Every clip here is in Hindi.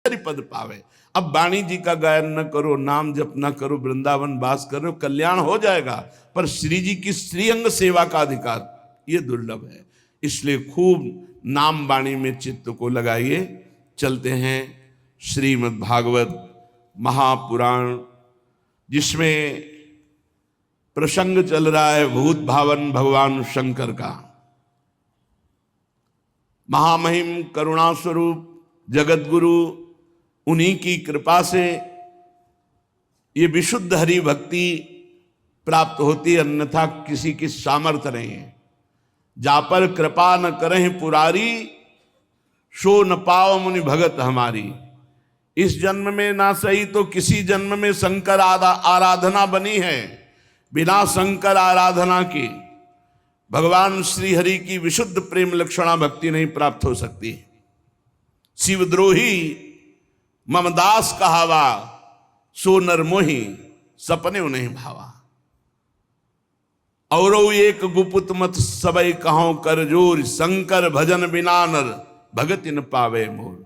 पद पावे। अब वाणी जी का गायन न करो, नाम जप न करो, वृंदावन वास करो, कल्याण हो जाएगा, पर श्री जी की श्रीअंग सेवा का अधिकार ये दुर्लभ है। इसलिए खूब नाम वाणी में चित्त को लगाइए। चलते हैं श्रीमद् भागवत महापुराण, जिसमें प्रसंग चल रहा है भूत भावन भगवान शंकर का। महामहिम करुणा स्वरूप जगत गुरु, उन्हीं की कृपा से ये विशुद्ध हरि भक्ति प्राप्त होती, अन्यथा किसी की सामर्थ्य नहीं है। जा पर कृपा न करें पुरारी, सो न पाओ मुनि भगत हमारी। इस जन्म में ना सही तो किसी जन्म में शंकर आराधना बनी है। बिना शंकर आराधना के भगवान श्री हरि की विशुद्ध प्रेम लक्षणा भक्ति नहीं प्राप्त हो सकती। शिवद्रोही ममदास कहावा, सो नर मोही सपने नहीं भावा। और एक गुपुत मत सबई कहो कर जोर, शंकर भजन बिना नर भगत न पावे मोर।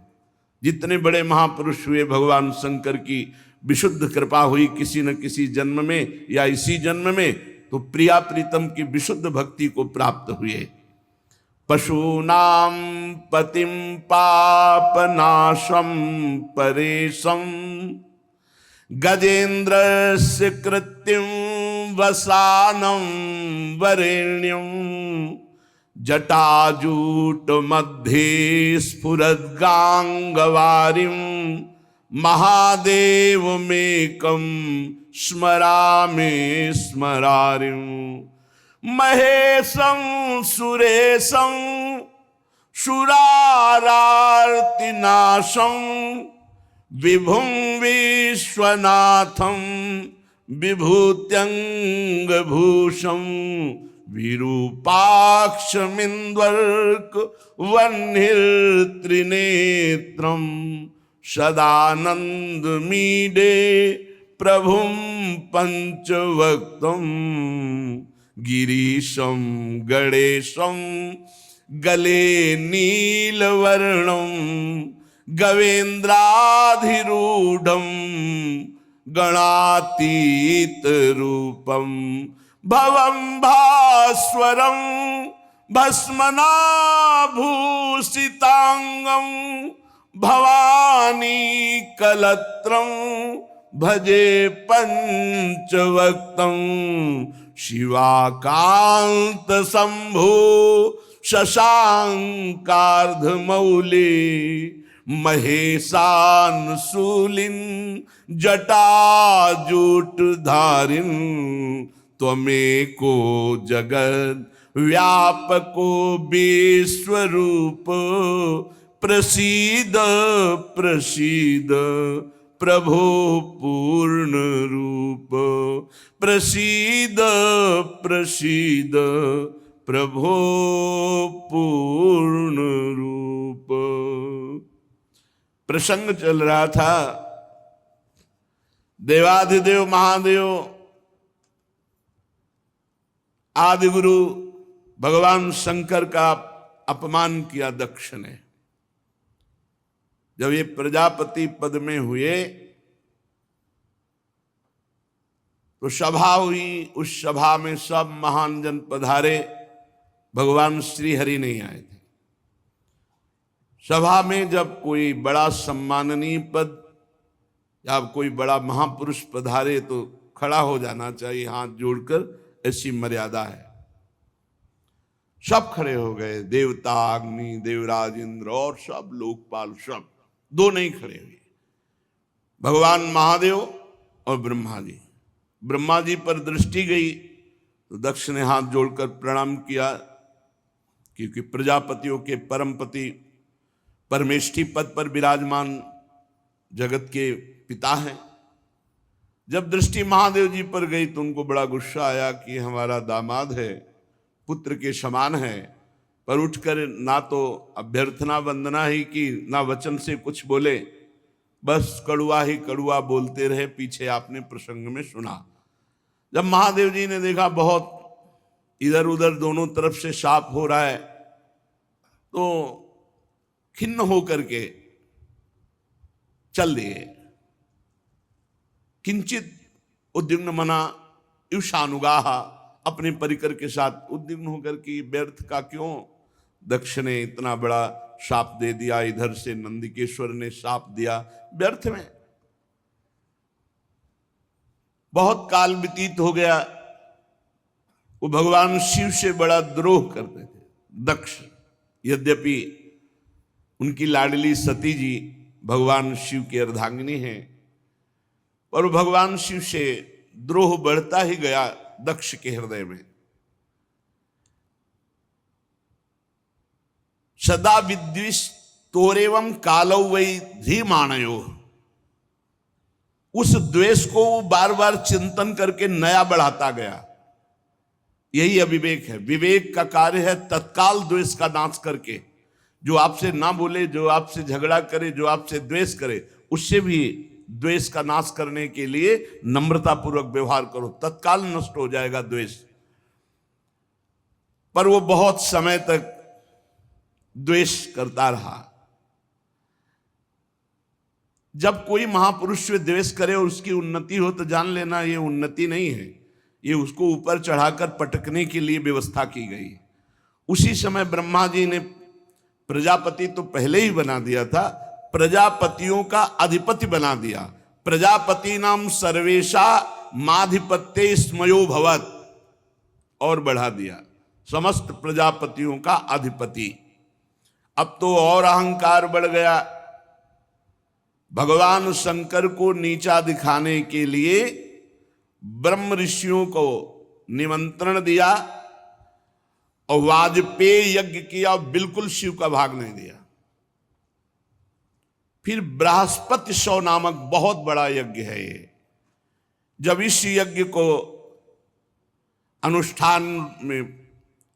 जितने बड़े महापुरुष हुए, भगवान शंकर की विशुद्ध कृपा हुई किसी न किसी जन्म में या इसी जन्म में, तो प्रिया प्रीतम की विशुद्ध भक्ति को प्राप्त हुए। पशूनां पतिं पापनाशं परेशं, गजेन्द्रस्य कृत्यं वसानं वरेण्यं। जटाजूट मध्ये स्फुरद्गांगवारिं, महादेवमेकं स्मरामि स्मरारिं। महेशं सुरेशं सुरारार्तिनाशं, विभुं विश्वनाथं विभूत्यंगभूषं। विरूपाक्षमिन्द्वर्क वह्निर्त्रिनेत्रं, सदानन्दमीडे प्रभुं पंचवक्त्रं। गिरीशं गणेशं गले नीलवर्णं, गवेन्द्राधिरूढं गणातीतरूपं। भवं भास्वरं भस्मनाभूषितांगं, भवानी कलत्रं भजे पंचवक्त्रं। शिवाकांत शंभो शशांकार्धमौले, महेशानशूलिन जटाजूटधारिन। त्वमेको जगद व्यापको विश्वरूप, प्रसीद प्रसीद प्रभो पूर्ण रूप। प्रसीद प्रसीद प्रभो पूर्ण रूप। प्रसंग चल रहा था देवाधिदेव महादेव आदि गुरु भगवान शंकर का अपमान किया दक्ष ने। जब ये प्रजापति पद में हुए तो सभा हुई। उस सभा में सब महान जन पधारे, भगवान श्री हरि नहीं आए थे। सभा में जब कोई बड़ा सम्माननीय पद या कोई बड़ा महापुरुष पधारे तो खड़ा हो जाना चाहिए, हाथ जोड़कर, ऐसी मर्यादा है। सब खड़े हो गए, देवता, अग्नि, देवराज इंद्र और सब लोकपाल, सब। दो नहीं खड़े हुए, भगवान महादेव और ब्रह्मा जी। ब्रह्मा जी पर दृष्टि गई तो दक्ष ने हाथ जोड़कर प्रणाम किया, क्योंकि प्रजापतियों के परमपति परमेष्ठी पद पर विराजमान जगत के पिता हैं। जब दृष्टि महादेव जी पर गई तो उनको बड़ा गुस्सा आया कि हमारा दामाद है, पुत्र के समान है, पर उठकर ना तो अभ्यर्थना वंदना ही की, ना वचन से कुछ बोले, बस कड़ुआ ही कड़ुआ बोलते रहे। पीछे आपने प्रसंग में सुना। जब महादेव जी ने देखा बहुत इधर उधर दोनों तरफ से शाप हो रहा है, तो खिन्न होकर के चल दिए। किंचित उद्विग्न मना ईशानुगाह, अपने परिकर के साथ उद्विग्न होकर कि व्यर्थ का क्यों दक्ष ने इतना बड़ा शाप दे दिया, इधर से नंदिकेश्वर ने शाप दिया, व्यर्थ में। बहुत काल व्यतीत हो गया, वो भगवान शिव से बड़ा द्रोह करते थे दक्ष। यद्यपि उनकी लाडली सती जी भगवान शिव की अर्धांगिनी हैं, पर भगवान शिव से द्रोह बढ़ता ही गया दक्ष के हृदय में। सदा विद्विष तोरेवम कालौ वै धीमानयो, उस द्वेष को बार बार चिंतन करके नया बढ़ाता गया। यही अविवेक है। विवेक का कार्य है तत्काल द्वेष का नाश करके, जो आपसे ना बोले, जो आपसे झगड़ा करे, जो आपसे द्वेष करे, उससे भी द्वेष का नाश करने के लिए नम्रता पूर्वक व्यवहार करो, तत्काल नष्ट हो जाएगा द्वेष। पर वो बहुत समय तक द्वेष करता रहा। जब कोई महापुरुष से द्वेष करे और उसकी उन्नति हो तो जान लेना ये उन्नति नहीं है, ये उसको ऊपर चढ़ाकर पटकने के लिए व्यवस्था की गई। उसी समय ब्रह्मा जी ने प्रजापति तो पहले ही बना दिया था, प्रजापतियों का अधिपति बना दिया। प्रजापति नाम सर्वेशा माधिपत्य स्मयो भवत, और बढ़ा दिया, समस्त प्रजापतियों का अधिपति। अब तो और अहंकार बढ़ गया। भगवान शंकर को नीचा दिखाने के लिए ब्रह्म ऋषियों को निमंत्रण दिया और वाजपेय यज्ञ किया, बिल्कुल शिव का भाग नहीं दिया। फिर बृहस्पति शव नामक बहुत बड़ा यज्ञ है ये। जब इस यज्ञ को अनुष्ठान में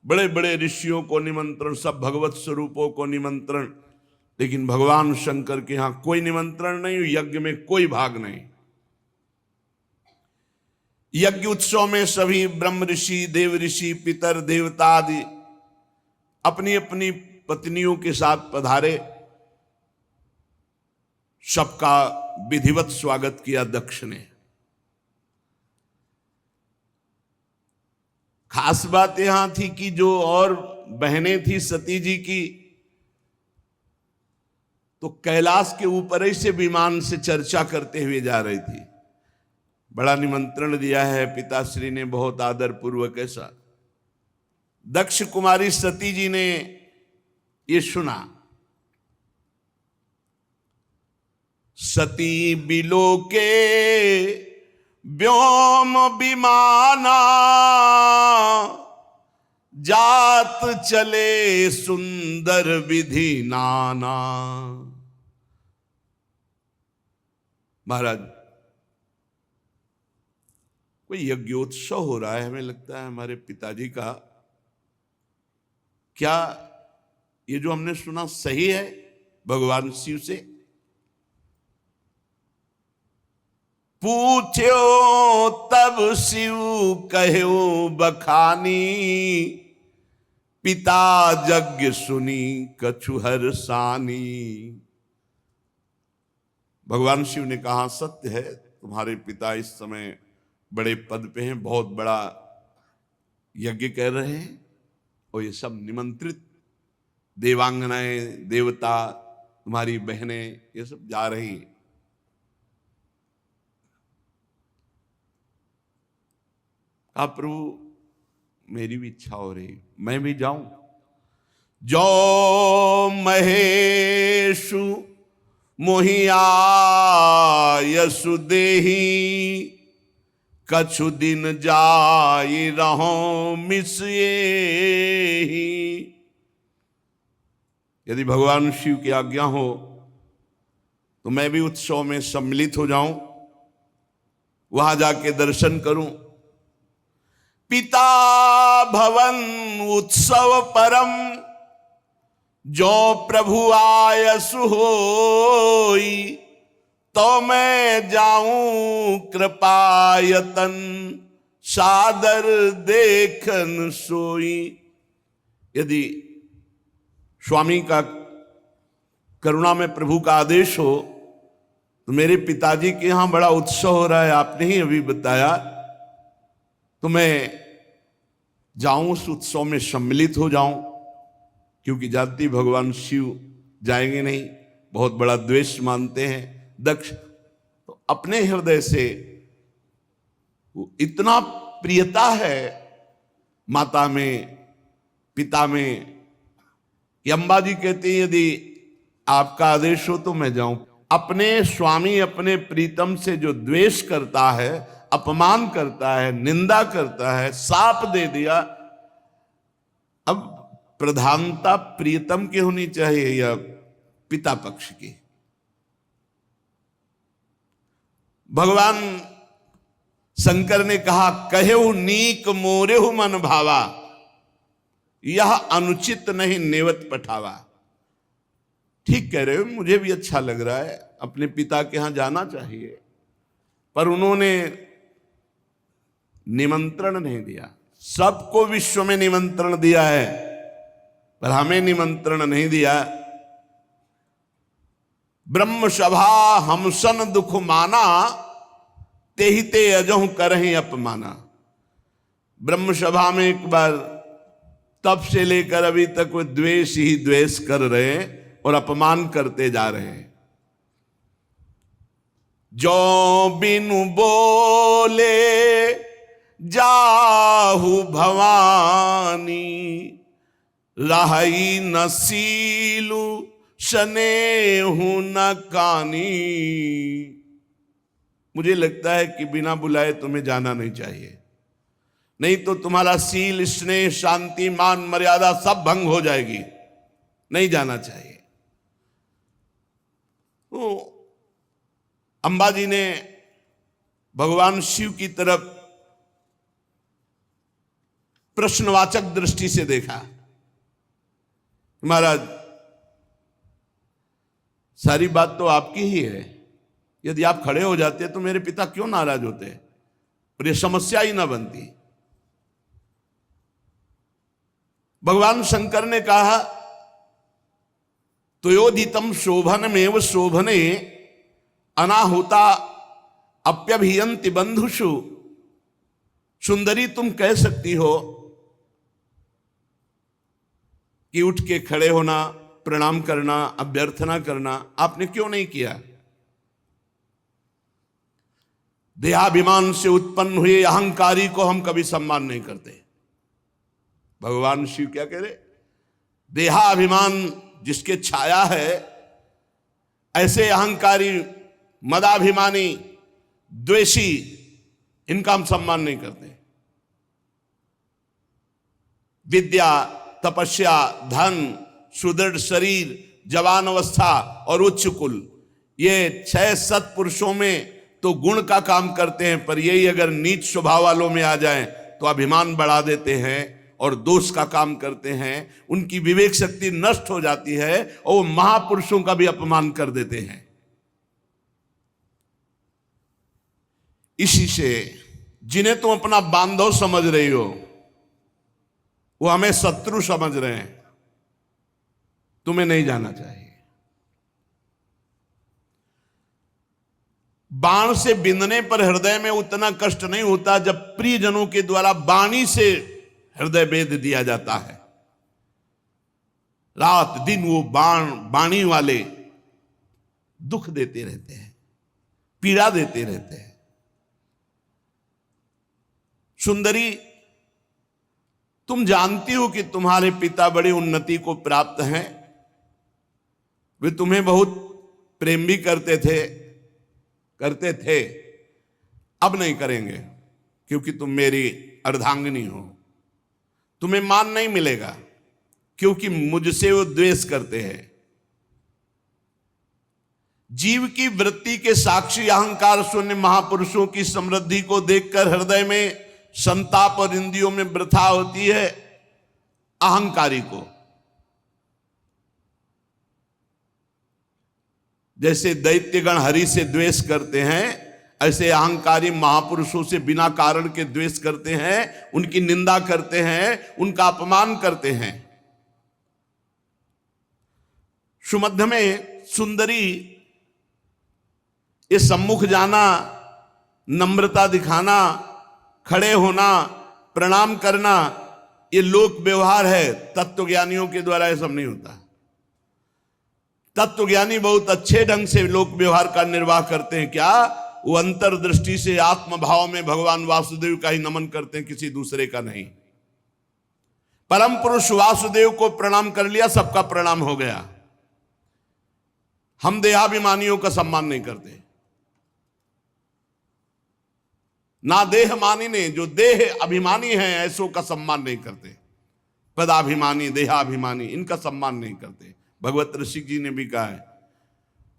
बड़े बड़े ऋषियों को निमंत्रण, सब भगवत स्वरूपों को निमंत्रण, लेकिन भगवान शंकर के यहां कोई निमंत्रण नहीं, यज्ञ में कोई भाग नहीं। यज्ञ उत्सव में सभी ब्रह्म ऋषि, देव ऋषि, पितर, देवता आदि अपनी अपनी पत्नियों के साथ पधारे। सबका विधिवत स्वागत किया दक्ष ने। खास बात यहां थी कि जो और बहनें थी सती जी की, तो कैलाश के ऊपर ही से विमान से चर्चा करते हुए जा रही थी। बड़ा निमंत्रण दिया है पिताश्री ने, बहुत आदर पूर्वक। ऐसा दक्ष कुमारी सती जी ने ये सुना। सती बिलोके व्योम विमाना, जात चले सुंदर विधि नाना। महाराज, कोई यज्ञोत्सव हो रहा है, हमें लगता है हमारे पिताजी का। क्या ये जो हमने सुना सही है भगवान शिव से? पूछो तब शिव कहो बखानी, पिता यज्ञ सुनी कछुहर सानी। भगवान शिव ने कहा, सत्य है, तुम्हारे पिता इस समय बड़े पद पे हैं, बहुत बड़ा यज्ञ कर रहे हैं, और ये सब निमंत्रित देवांगनाएं, देवता, तुम्हारी बहनें, ये सब जा रही हैं। कहा, प्रभु मेरी भी इच्छा हो रही, मैं भी जाऊं। जो महेशु मोहिया यसु देही, कछु दिन जाई रहो मिसिए। यदि भगवान शिव की आज्ञा हो तो मैं भी उत्सव में सम्मिलित हो जाऊं, वहां जाके दर्शन करूं। पिता भवन उत्सव परम, जो प्रभु आयसु होई, तो मैं जाऊं कृपायतन, सादर देखन सोई। यदि स्वामी का करुणा में प्रभु का आदेश हो तो मेरे पिताजी के यहां बड़ा उत्सव हो रहा है, आपने ही अभी बताया, तो मैं जाऊं उस उत्सव में सम्मिलित हो जाऊं, क्योंकि जानती भगवान शिव जाएंगे नहीं, बहुत बड़ा द्वेष मानते हैं दक्ष। तो अपने हृदय से वो इतना प्रियता है माता में, पिता में, कि अंबा जी कहते हैं यदि आपका आदेश हो तो मैं जाऊं। अपने स्वामी, अपने प्रीतम से जो द्वेष करता है, अपमान करता है, निंदा करता है, साप दे दिया, अब प्रधानता प्रीतम की होनी चाहिए या पिता पक्ष की? भगवान शंकर ने कहा, कहेहु नीक मोरेहु मन भावा, यह अनुचित नहीं नेवत पठावा। ठीक कह रहे हो, मुझे भी अच्छा लग रहा है, अपने पिता के यहां जाना चाहिए, पर उन्होंने निमंत्रण नहीं दिया। सबको विश्व में निमंत्रण दिया है, पर हमें निमंत्रण नहीं दिया। ब्रह्म सभा हमसन दुख माना, तेहि ते अजहु करहि अपमाना। ब्रह्म सभा में एक बार तब से लेकर अभी तक वो द्वेष ही द्वेष कर रहे हैं और अपमान करते जा रहे हैं। जो बिनु बोले जाहु भवानी, रही न सीलु स्नेहु न कानी। मुझे लगता है कि बिना बुलाए तुम्हें जाना नहीं चाहिए, नहीं तो तुम्हारा सील, स्नेह, शांति, मान, मर्यादा सब भंग हो जाएगी। नहीं जाना चाहिए। तो अंबाजी ने भगवान शिव की तरफ प्रश्नवाचक दृष्टि से देखा। महाराज, सारी बात तो आपकी ही है, यदि आप खड़े हो जाते तो मेरे पिता क्यों नाराज होते और ये समस्या ही ना बनती। भगवान शंकर ने कहा, तुयोदितम शोभनमेव शोभने, अनाहुता अप्यभियंति बंधुषु। सुंदरी, तुम कह सकती हो कि उठ के खड़े होना, प्रणाम करना, अभ्यर्थना करना, आपने क्यों नहीं किया? देहाभिमान से उत्पन्न हुए अहंकारी को हम कभी सम्मान नहीं करते। भगवान शिव क्या कह रहे? देहाभिमान जिसके छाया है, ऐसे अहंकारी, मदाभिमानी, द्वेषी, इनका हम सम्मान नहीं करते। विद्या, तपस्या, धन, सुदृढ़ शरीर, जवान अवस्था और उच्च कुल, ये 6 सत्पुरुषों में तो गुण का काम करते हैं, पर यही अगर नीच स्वभाव वालों में आ जाएं तो अभिमान बढ़ा देते हैं और दोष का काम करते हैं। उनकी विवेक शक्ति नष्ट हो जाती है और वो महापुरुषों का भी अपमान कर देते हैं। इसी से जिन्हें तुम अपना बांधव समझ रही हो, वो हमें शत्रु समझ रहे हैं। तुम्हें नहीं जाना चाहिए। बाण से बिंदने पर हृदय में उतना कष्ट नहीं होता जब प्रियजनों के द्वारा बाणी से हृदय भेद दिया जाता है। रात दिन वो बाणी वाले दुख देते रहते हैं, पीड़ा देते रहते हैं। सुंदरी, तुम जानती हो कि तुम्हारे पिता बड़ी उन्नति को प्राप्त हैं। वे तुम्हें बहुत प्रेम भी करते थे, अब नहीं करेंगे, क्योंकि तुम मेरी अर्धांगिनी हो। तुम्हें मान नहीं मिलेगा, क्योंकि मुझसे वो द्वेष करते हैं। जीव की वृत्ति के साक्षी अहंकार शून्य महापुरुषों की समृद्धि को देखकर हृदय में संताप और इंद्रियों में वृथा होती है। अहंकारी को जैसे दैत्यगण हरि से द्वेष करते हैं, ऐसे अहंकारी महापुरुषों से बिना कारण के द्वेष करते हैं, उनकी निंदा करते हैं, उनका अपमान करते हैं। सुमध्य में सुंदरी ये सम्मुख जाना, नम्रता दिखाना, खड़े होना, प्रणाम करना, ये लोक व्यवहार है। तत्वज्ञानियों के द्वारा ये सब नहीं होता। तत्वज्ञानी बहुत अच्छे ढंग से लोक व्यवहार का निर्वाह करते हैं। क्या? वो अंतर्दृष्टि से आत्म भाव में भगवान वासुदेव का ही नमन करते हैं, किसी दूसरे का नहीं। परम पुरुष वासुदेव को प्रणाम कर लिया, सबका प्रणाम हो गया। हम देहाभिमानियों का सम्मान नहीं करते। ना देहमानी ने, जो देह अभिमानी हैं ऐसों का सम्मान नहीं करते। पदाभिमानी, देहाभिमानी, इनका सम्मान नहीं करते। भगवत ऋषि जी ने भी कहा है,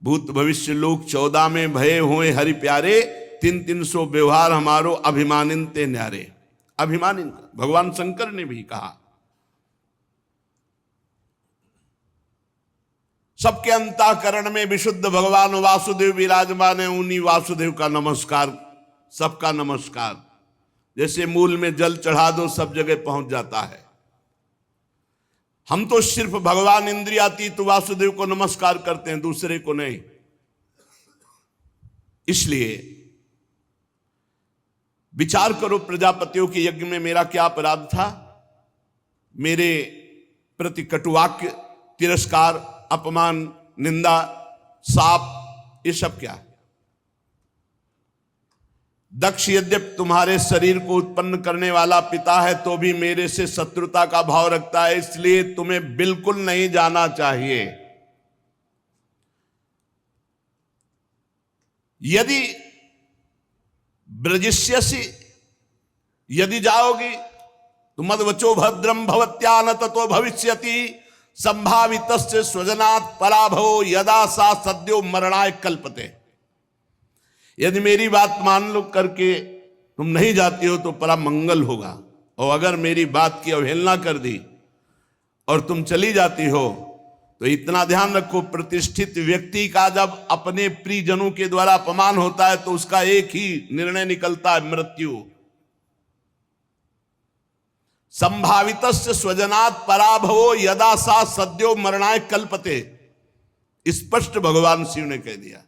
भूत भविष्य लोक 14 में भये हुए हरि प्यारे, 300 व्यवहार हमारो अभिमानिन ते न्यारे। अभिमानिन, भगवान शंकर ने भी कहा। सबके अंतःकरण में विशुद्ध भगवान वासुदेव विराजमान है। उन्हीं वासुदेव का नमस्कार, सबका नमस्कार। जैसे मूल में जल चढ़ा दो, सब जगह पहुंच जाता है। हम तो सिर्फ भगवान इंद्रियातीत वासुदेव को नमस्कार करते हैं, दूसरे को नहीं। इसलिए विचार करो, प्रजापतियों के यज्ञ में मेरा क्या अपराध था? मेरे प्रति कटुवाक्य, तिरस्कार, अपमान, निंदा, शाप, ये सब क्या है? दक्ष यद्यप तुम्हारे शरीर को उत्पन्न करने वाला पिता है, तो भी मेरे से शत्रुता का भाव रखता है, इसलिए तुम्हें बिल्कुल नहीं जाना चाहिए। यदि ब्रजिष्यसि, यदि जाओगी तो मद्वचो भद्रम भवत्या न ततो भविष्यति संभावितस्य स्वजनात् पराभवो यदा सा सद्यो मरणाय कल्पते। यदि मेरी बात मान लो करके तुम नहीं जाती हो तो परा मंगल होगा, और अगर मेरी बात की अवहेलना कर दी और तुम चली जाती हो तो इतना ध्यान रखो, प्रतिष्ठित व्यक्ति का जब अपने प्रियजनों के द्वारा अपमान होता है तो उसका एक ही निर्णय निकलता है, मृत्यु। संभावितस्य स्वजनात् पराभवो यदा सा सद्यो मरणाय कल्पते। स्पष्ट भगवान शिव ने कह दिया,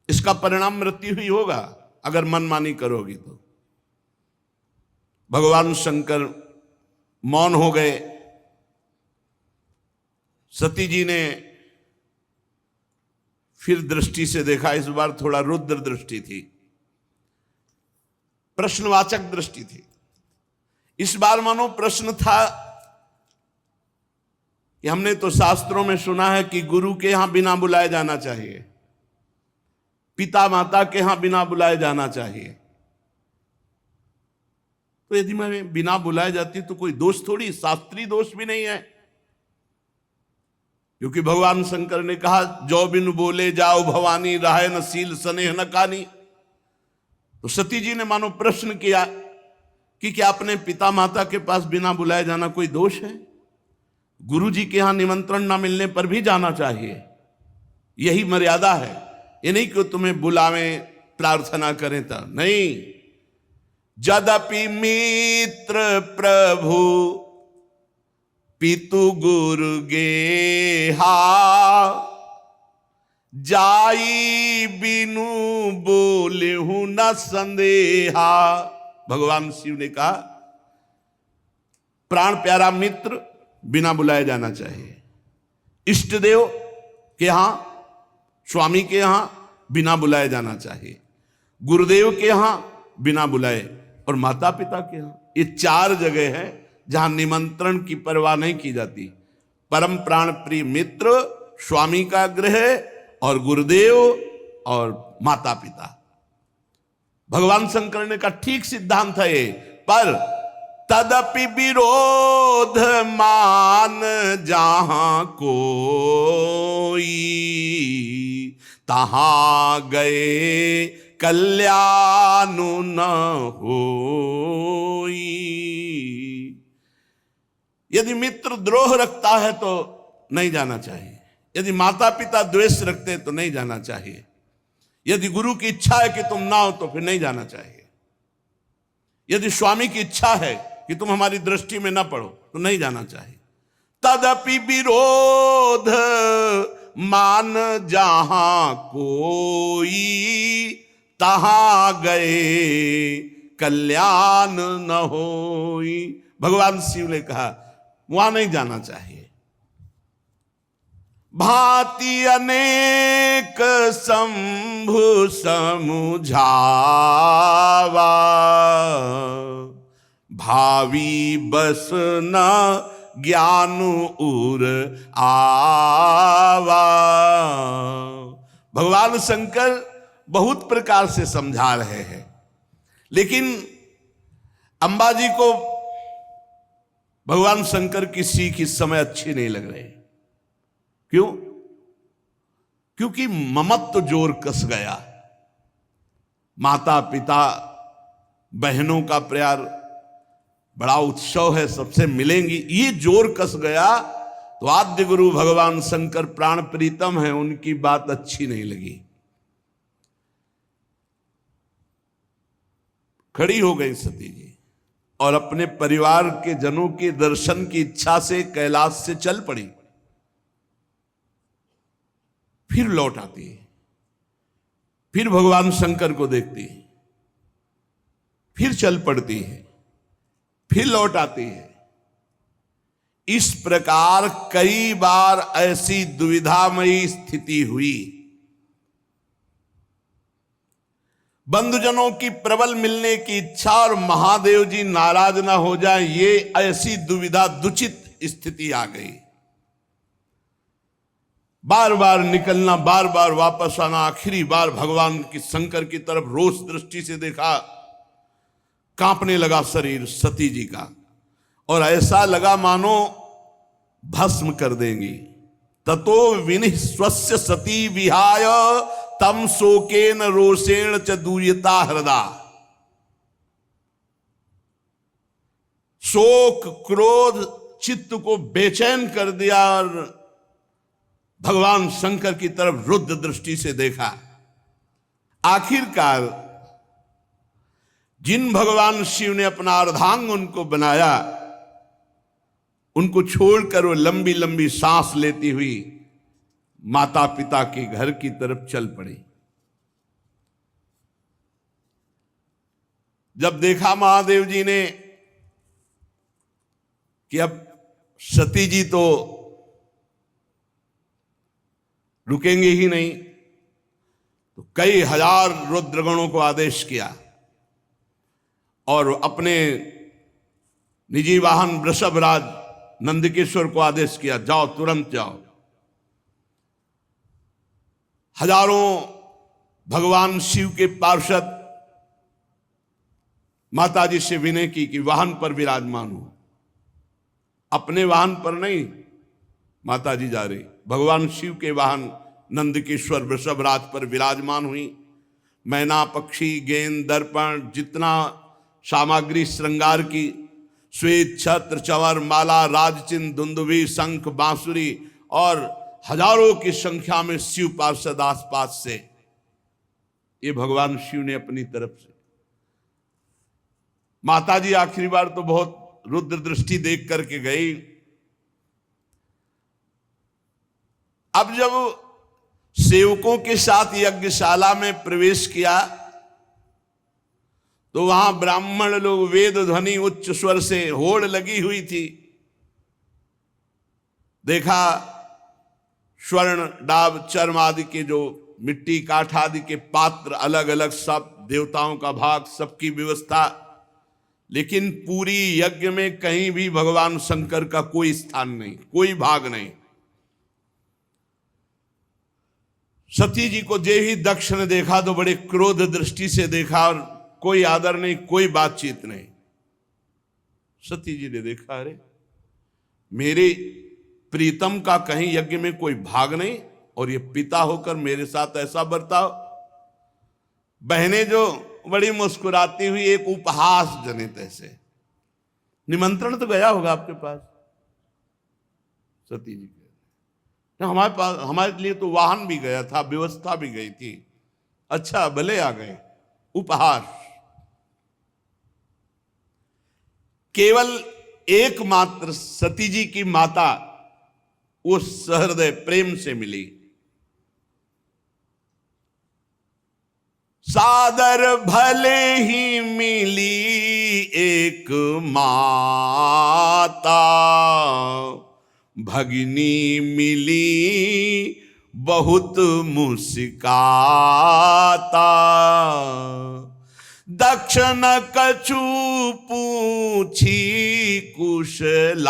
इसका परिणाम मृत्यु ही होगा अगर मनमानी करोगी तो। भगवान शंकर मौन हो गए। सती जी ने फिर दृष्टि से देखा, इस बार थोड़ा रुद्र दृष्टि थी, प्रश्नवाचक दृष्टि थी। इस बार मानो प्रश्न था कि हमने तो शास्त्रों में सुना है कि गुरु के यहां बिना बुलाए जाना चाहिए, पिता माता के यहां बिना बुलाए जाना चाहिए। तो यदि मैं बिना बुलाए जाती तो कोई दोष थोड़ी, शास्त्रीय दोष भी नहीं है, क्योंकि भगवान शंकर ने कहा जो बिनु बोले जाओ भवानी, राहे न सील स्नेह न कानी। तो सती जी ने मानो प्रश्न किया कि क्या अपने पिता माता के पास बिना बुलाए जाना कोई दोष है? गुरु जी के यहां निमंत्रण ना मिलने पर भी जाना चाहिए, यही मर्यादा है। ये नहीं कि तुम्हें बुलावें, प्रार्थना करें तब नहीं। जदपि मित्र प्रभु पितु गुरु गेहा, जाई बिनु बोले हूं न संदेहा। भगवान शिव ने कहा प्राण प्यारा मित्र बिना बुलाए जाना चाहिए। इष्ट देव के यहां, स्वामी के यहां बिना बुलाए जाना चाहिए, गुरुदेव के यहां बिना बुलाए, और माता पिता के यहां। ये 4 जगह है जहां निमंत्रण की परवाह नहीं की जाती। परम प्राण प्रिय मित्र, स्वामी का गृह, और गुरुदेव और माता पिता। भगवान शंकर ने कहा ठीक सिद्धांत है ये, पर तदपि विरोध मान जहां कोई, तहां गए कल्याण न होई। यदि मित्र द्रोह रखता है तो नहीं जाना चाहिए, यदि माता पिता द्वेष रखते हैं तो नहीं जाना चाहिए, यदि गुरु की इच्छा है कि तुम ना हो तो फिर नहीं जाना चाहिए, यदि स्वामी की इच्छा है कि तुम हमारी दृष्टि में ना पड़ो तो नहीं जाना चाहिए। तदपि विरोध मान जहां कोई, तहां गए कल्याण न होई। भगवान शिव ने कहा वहां नहीं जाना चाहिए। भांति अनेक शंभु समुझावा, भावी बस न ज्ञान उर आवा। भगवान शंकर बहुत प्रकार से समझा रहे हैं, लेकिन अंबाजी को भगवान शंकर की सीख इस समय अच्छी नहीं लग रही। क्यों? क्योंकि ममत्व जोर कस गया। माता पिता बहनों का प्यार, बड़ा उत्सव है, सबसे मिलेंगी, ये जोर कस गया तो आद्य गुरु भगवान शंकर प्राण प्रीतम है, उनकी बात अच्छी नहीं लगी। खड़ी हो गई सती जी और अपने परिवार के जनों के दर्शन की इच्छा से कैलाश से चल पड़ी। फिर लौट आती है, फिर भगवान शंकर को देखती है, फिर चल पड़ती है, फिर लौट आती है। इस प्रकार कई बार ऐसी दुविधामयी स्थिति हुई। बंधुजनों की प्रबल मिलने की इच्छा और महादेव जी नाराज ना हो जाए, ये ऐसी दुविधा दुचित स्थिति आ गई। बार बार निकलना, बार बार वापस आना। आखिरी बार भगवान की शंकर की तरफ रोष दृष्टि से देखा, कांपने लगा शरीर सती जी का, और ऐसा लगा मानो भस्म कर देंगी। ततो विनिः स्वस्य सती विहाय, तम शोकेन रोषेण च दूयता हृदा। शोक क्रोध चित्त को बेचैन कर दिया और भगवान शंकर की तरफ रुद्र दृष्टि से देखा। आखिरकार जिन भगवान शिव ने अपना अर्धांग उनको बनाया, उनको छोड़कर वो लंबी लंबी सांस लेती हुई माता पिता के घर की तरफ चल पड़ी। जब देखा महादेव जी ने कि अब सती जी तो रुकेंगे ही नहीं, तो कई हजार रुद्रगणों को आदेश किया और अपने निजी वाहन वृषभराज नंदकेश्वर को आदेश किया, जाओ तुरंत जाओ। हजारों भगवान शिव के पार्षद माता जी से विनय की कि वाहन पर विराजमान हो। अपने वाहन पर नहीं माता जी जा रही, भगवान शिव के वाहन नंदकेश्वर वृषभराज पर विराजमान हुई। मैना पक्षी गेंद दर्पण जितना सामग्री श्रृंगार की, श्वेत छत्र चंवर माला राजचिन्ह दुंदुभी शंख बांसुरी और हजारों की संख्या में शिव पार्षद आसपास से, ये भगवान शिव ने अपनी तरफ से। माता जी आखिरी बार तो बहुत रुद्र दृष्टि देख करके गई। अब जब सेवकों के साथ यज्ञशाला में प्रवेश किया तो वहां ब्राह्मण लोग वेद ध्वनि उच्च स्वर से होड़ लगी हुई थी। देखा स्वर्ण डाब चर्म आदि के जो मिट्टी काठ आदि के पात्र अलग अलग, सब देवताओं का भाग, सबकी व्यवस्था, लेकिन पूरी यज्ञ में कहीं भी भगवान शंकर का कोई स्थान नहीं, कोई भाग नहीं। सती जी को जे ही दक्ष ने देखा तो बड़े क्रोध दृष्टि से देखा और कोई आदर नहीं, कोई बातचीत नहीं। सती जी ने देखा, अरे मेरे प्रीतम का कहीं यज्ञ में कोई भाग नहीं और ये पिता होकर मेरे साथ ऐसा बर्ताव। बहनें जो बड़ी मुस्कुराती हुई एक उपहास जनित ऐसे, निमंत्रण तो गया होगा आपके पास। सती जी के हमारे पास, हमारे लिए तो वाहन भी गया था, व्यवस्था भी गई थी। अच्छा भले आ गए, उपहास। केवल एकमात्र सती जी की माता वो सहृदय प्रेम से मिली, सादर भले ही मिली एक माता, भगिनी मिली बहुत मुस्काता। दक्षिण कछु पूछी कुशलाता,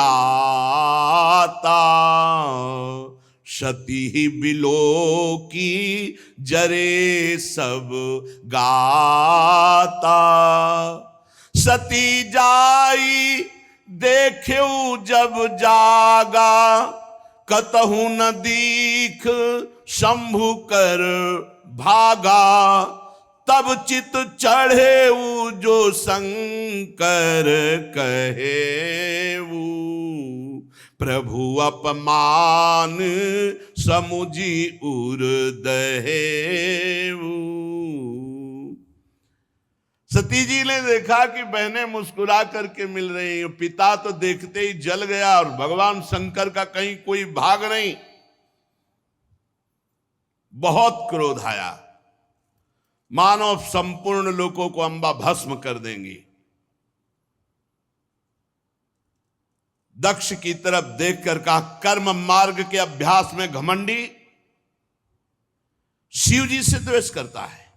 सती बिलो की जरे सब गाता। सती जाई देख्यू जब जागा, कतहु न दीख शंभु कर भागा। तब चित चढ़े जो शंकर कहेऊ, प्रभु अपमान समुझी उर दहेऊ। सती जी ने देखा कि बहनें मुस्कुरा करके मिल रही हैं, पिता तो देखते ही जल गया और भगवान शंकर का कहीं कोई भाग नहीं। बहुत क्रोध आया, मानो संपूर्ण लोकों को अंबा भस्म कर देंगी। दक्ष की तरफ देखकर कहा, कर्म मार्ग के अभ्यास में घमंडी शिव जी से द्वेष करता है।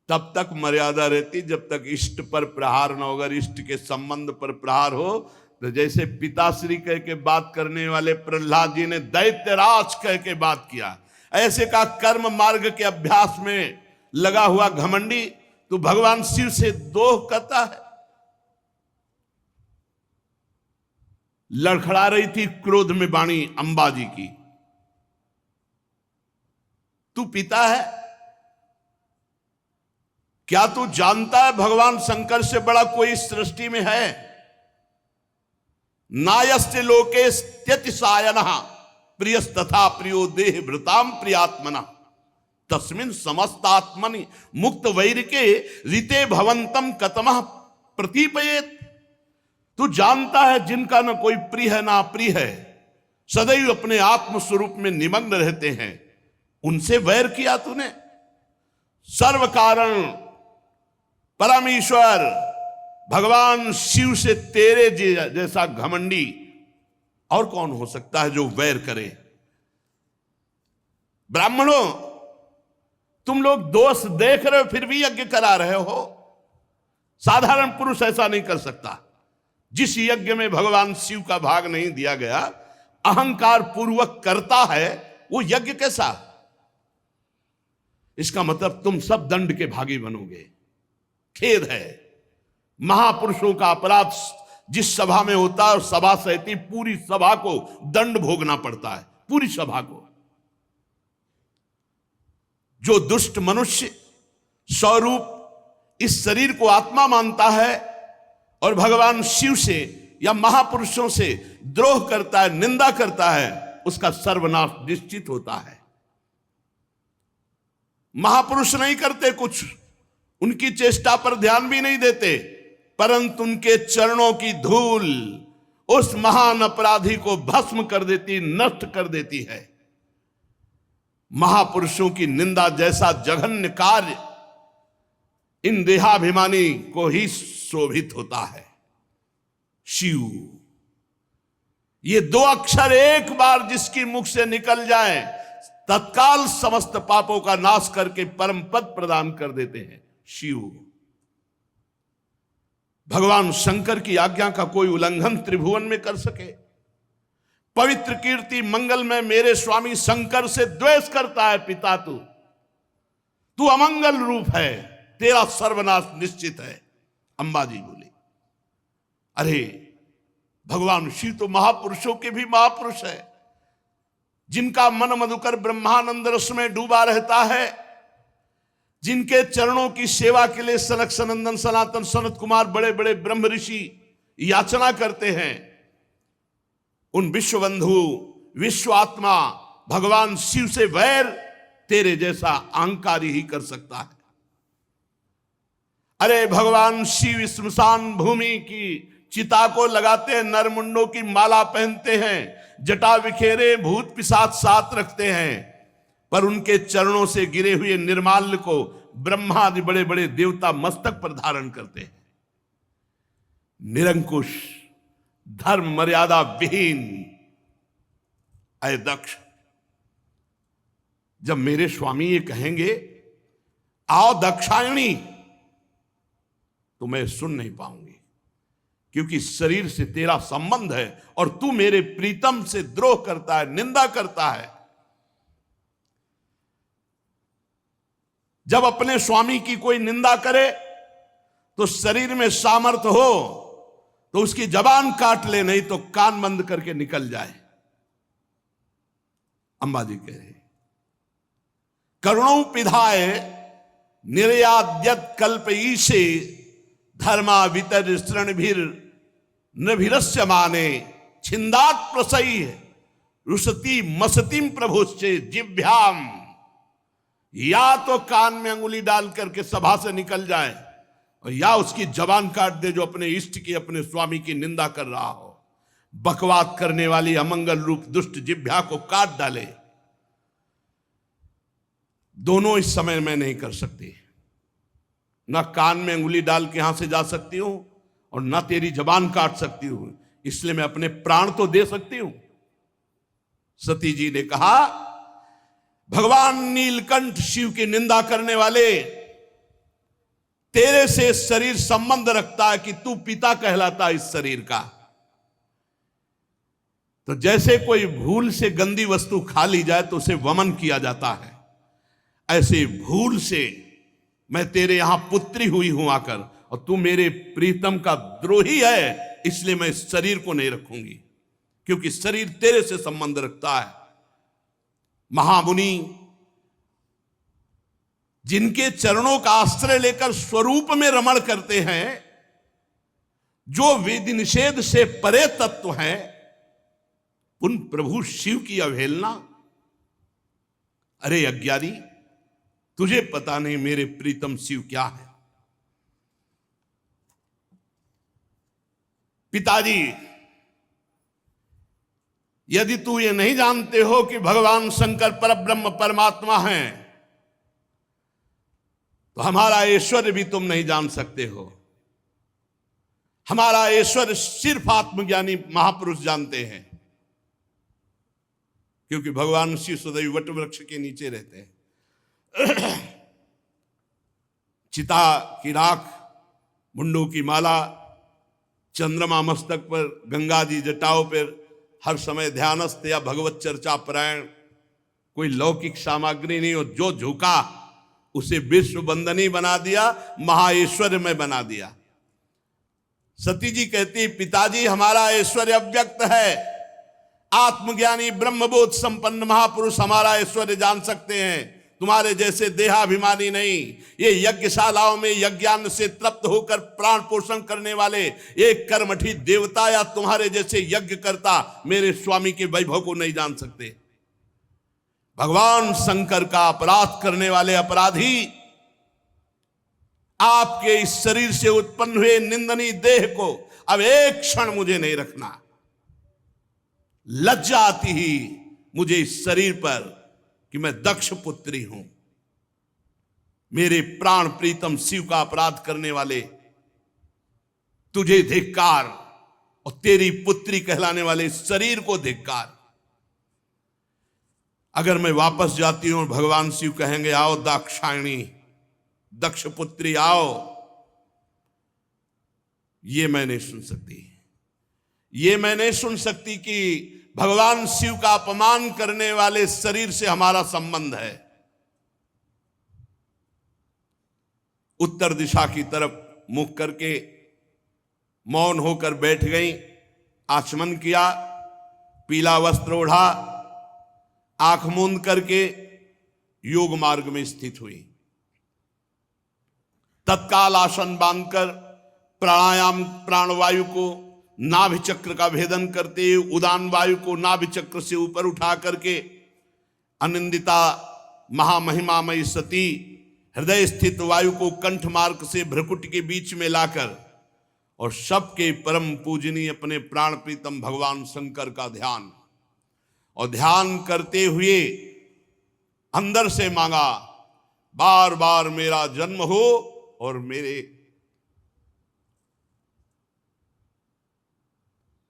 तब तक मर्यादा रहती जब तक इष्ट पर प्रहार न हो। अगर इष्ट के संबंध पर प्रहार हो तो जैसे पिताश्री कह के बात करने वाले प्रहलाद जी ने दैत्यराज कह के बात किया, ऐसे का कर्म मार्ग के अभ्यास में लगा हुआ घमंडी तो भगवान शिव से दोह करता है। लड़खड़ा रही थी क्रोध में वाणी अंबा जी की, तू पिता है क्या? तू जानता है भगवान शंकर से बड़ा कोई सृष्टि में है? नायस्य लोके त्यतिसायनः प्रियस्तथा प्रियो देह भृताम प्रियात्मना, तस्मिन् समस्तात्मनि मुक्त वैरिके रीते भवंतम कतमः प्रतीपयेत। तू जानता है जिनका न कोई प्रिय है ना प्रिय है, सदैव अपने आत्म स्वरूप में निमग्न रहते हैं, उनसे वैर किया तूने। सर्व कारण परमेश्वर भगवान शिव से तेरे जैसा घमंडी और कौन हो सकता है जो वैर करे? ब्राह्मणों, तुम लोग दोष देख रहे हो फिर भी यज्ञ करा रहे हो। साधारण पुरुष ऐसा नहीं कर सकता। जिस यज्ञ में भगवान शिव का भाग नहीं दिया गया, अहंकार पूर्वक करता है, वो यज्ञ कैसा? इसका मतलब तुम सब दंड के भागी बनोगे। खेद है, महापुरुषों का अपराध जिस सभा में होता है, सभा सहती पूरी सभा को दंड भोगना पड़ता है, पूरी सभा को। जो दुष्ट मनुष्य स्वरूप इस शरीर को आत्मा मानता है और भगवान शिव से या महापुरुषों से द्रोह करता है, निंदा करता है, उसका सर्वनाश निश्चित होता है। महापुरुष नहीं करते कुछ, उनकी चेष्टा पर ध्यान भी नहीं देते, परंतु उनके चरणों की धूल उस महान अपराधी को भस्म कर देती, नष्ट कर देती है। महापुरुषों की निंदा जैसा जघन्य कार्य इन देहाभिमानी को ही शोभित होता है। शिव, ये दो अक्षर एक बार जिसकी मुख से निकल जाए, तत्काल समस्त पापों का नाश करके परम पद प्रदान कर देते हैं। शिव, भगवान शंकर की आज्ञा का कोई उल्लंघन त्रिभुवन में कर सके? पवित्र कीर्ति मंगल में मेरे स्वामी शंकर से द्वेष करता है पिता तू अमंगल रूप है, तेरा सर्वनाश निश्चित है। अंबा जी बोली, अरे भगवान शिव तो महापुरुषों के भी महापुरुष है, जिनका मन मधुकर ब्रह्मानंद रस में डूबा रहता है, जिनके चरणों की सेवा के लिए सनक सनंदन सनातन सनत कुमार बड़े बड़े ब्रह्म ऋषि याचना करते हैं। उन विश्वबंधु विश्व आत्मा भगवान शिव से वैर तेरे जैसा अहंकारी ही कर सकता है। अरे भगवान शिव स्मशान भूमि की चिता को लगाते हैं, नरमुंडों की माला पहनते हैं, जटा बिखेरे भूत पिशाच साथ रखते हैं, पर उनके चरणों से गिरे हुए निर्माल्य को ब्रह्मा आदि बड़े बड़े देवता मस्तक पर धारण करते हैं। निरंकुश, धर्म मर्यादा विहीन अय दक्ष, जब मेरे स्वामी ये कहेंगे आओ दक्षायणी, तो मैं सुन नहीं पाऊंगी, क्योंकि शरीर से तेरा संबंध है और तू मेरे प्रीतम से द्रोह करता है, निंदा करता है। जब अपने स्वामी की कोई निंदा करे तो शरीर में सामर्थ्य हो तो उसकी जबान काट ले, नहीं तो कान बंद करके निकल जाए। अंबा जी कह रहे करुणों पिधाय निर्याद्यत कल्प ईशे धर्मा वितर स्तृणभिर नभिरस्य माने छिंदात प्रसई रुसती मसतीम प्रभुश्चे जिभ्याम। या तो कान में अंगुली डाल करके सभा से निकल जाए और या उसकी जबान काट दे जो अपने इष्ट की, अपने स्वामी की निंदा कर रहा हो। बकवाद करने वाली अमंगल रूप दुष्ट जिह्वा को काट डाले। दोनों इस समय में नहीं कर सकती। ना कान में अंगुली डाल के यहां से जा सकती हूं और ना तेरी जबान काट सकती हूं, इसलिए मैं अपने प्राण तो दे सकती हूं। सती जी ने कहा भगवान नीलकंठ शिव की निंदा करने वाले, तेरे से शरीर संबंध रखता है कि तू पिता कहलाता है इस शरीर का। तो जैसे कोई भूल से गंदी वस्तु खा ली जाए तो उसे वमन किया जाता है, ऐसे भूल से मैं तेरे यहां पुत्री हुई हूं आकर, और तू मेरे प्रीतम का द्रोही है, इसलिए मैं इस शरीर को नहीं रखूंगी, क्योंकि शरीर तेरे से संबंध रखता है। महामुनि जिनके चरणों का आश्रय लेकर स्वरूप में रमण करते हैं, जो विधि निषेध से परे तत्व हैं, उन प्रभु शिव की अवहेलना। अरे अज्ञानी, तुझे पता नहीं मेरे प्रीतम शिव क्या है। पिताजी, यदि तू ये नहीं जानते हो कि भगवान शंकर परब्रह्म परमात्मा हैं, तो हमारा ऐश्वर्य भी तुम नहीं जान सकते हो। हमारा ऐश्वर्य सिर्फ आत्मज्ञानी महापुरुष जानते हैं, क्योंकि भगवान शिव सदैव वट वृक्ष के नीचे रहते हैं। चिता की राख, मुंडों की माला, चंद्रमा मस्तक पर, गंगा जी जटाओं पर, हर समय ध्यानस्थ या भगवत चर्चा परायण, कोई लौकिक सामग्री नहीं। और जो झुका उसे विश्व बंदनी बना दिया, महाऐश्वर्य में बना दिया। सती जी कहती पिताजी हमारा ऐश्वर्य अव्यक्त है, आत्मज्ञानी ब्रह्मबोध संपन्न महापुरुष हमारा ऐश्वर्य जान सकते हैं, तुम्हारे जैसे देहाभिमानी नहीं। ये यज्ञशालाओं में यज्ञान से तृप्त होकर प्राण पोषण करने वाले एक कर्मठी देवता या तुम्हारे जैसे यज्ञ करता मेरे स्वामी के वैभव को नहीं जान सकते। भगवान शंकर का अपराध करने वाले अपराधी आपके इस शरीर से उत्पन्न हुए निंदनीय देह को अब एक क्षण मुझे नहीं रखना। लज्जा आती ही मुझे इस शरीर पर कि मैं दक्ष पुत्री हूं। मेरे प्राण प्रीतम शिव का अपराध करने वाले, तुझे धिक्कार, और तेरी पुत्री कहलाने वाले शरीर को धिक्कार। अगर मैं वापस जाती हूं, भगवान शिव कहेंगे आओ दाक्षायणी, दक्ष पुत्री आओ, ये मैं नहीं सुन सकती। ये मैं नहीं सुन सकती कि भगवान शिव का अपमान करने वाले शरीर से हमारा संबंध है। उत्तर दिशा की तरफ मुख करके मौन होकर बैठ गई, आचमन किया, पीला वस्त्र ओढ़ा, आंख मूंद करके योग मार्ग में स्थित हुई। तत्काल आसन बांधकर प्राणायाम, प्राणवायु को नाभि चक्र का भेदन करते हुए उदान वायु को नाभि चक्र से ऊपर उठा करके अनिंदिता महामहिमामयी सती हृदय स्थित वायु को कंठ मार्ग से भ्रकुट के बीच में लाकर और सबके परम पूजनीय अपने प्राण प्रीतम भगवान शंकर का ध्यान, और ध्यान करते हुए अंदर से मांगा, बार बार मेरा जन्म हो और मेरे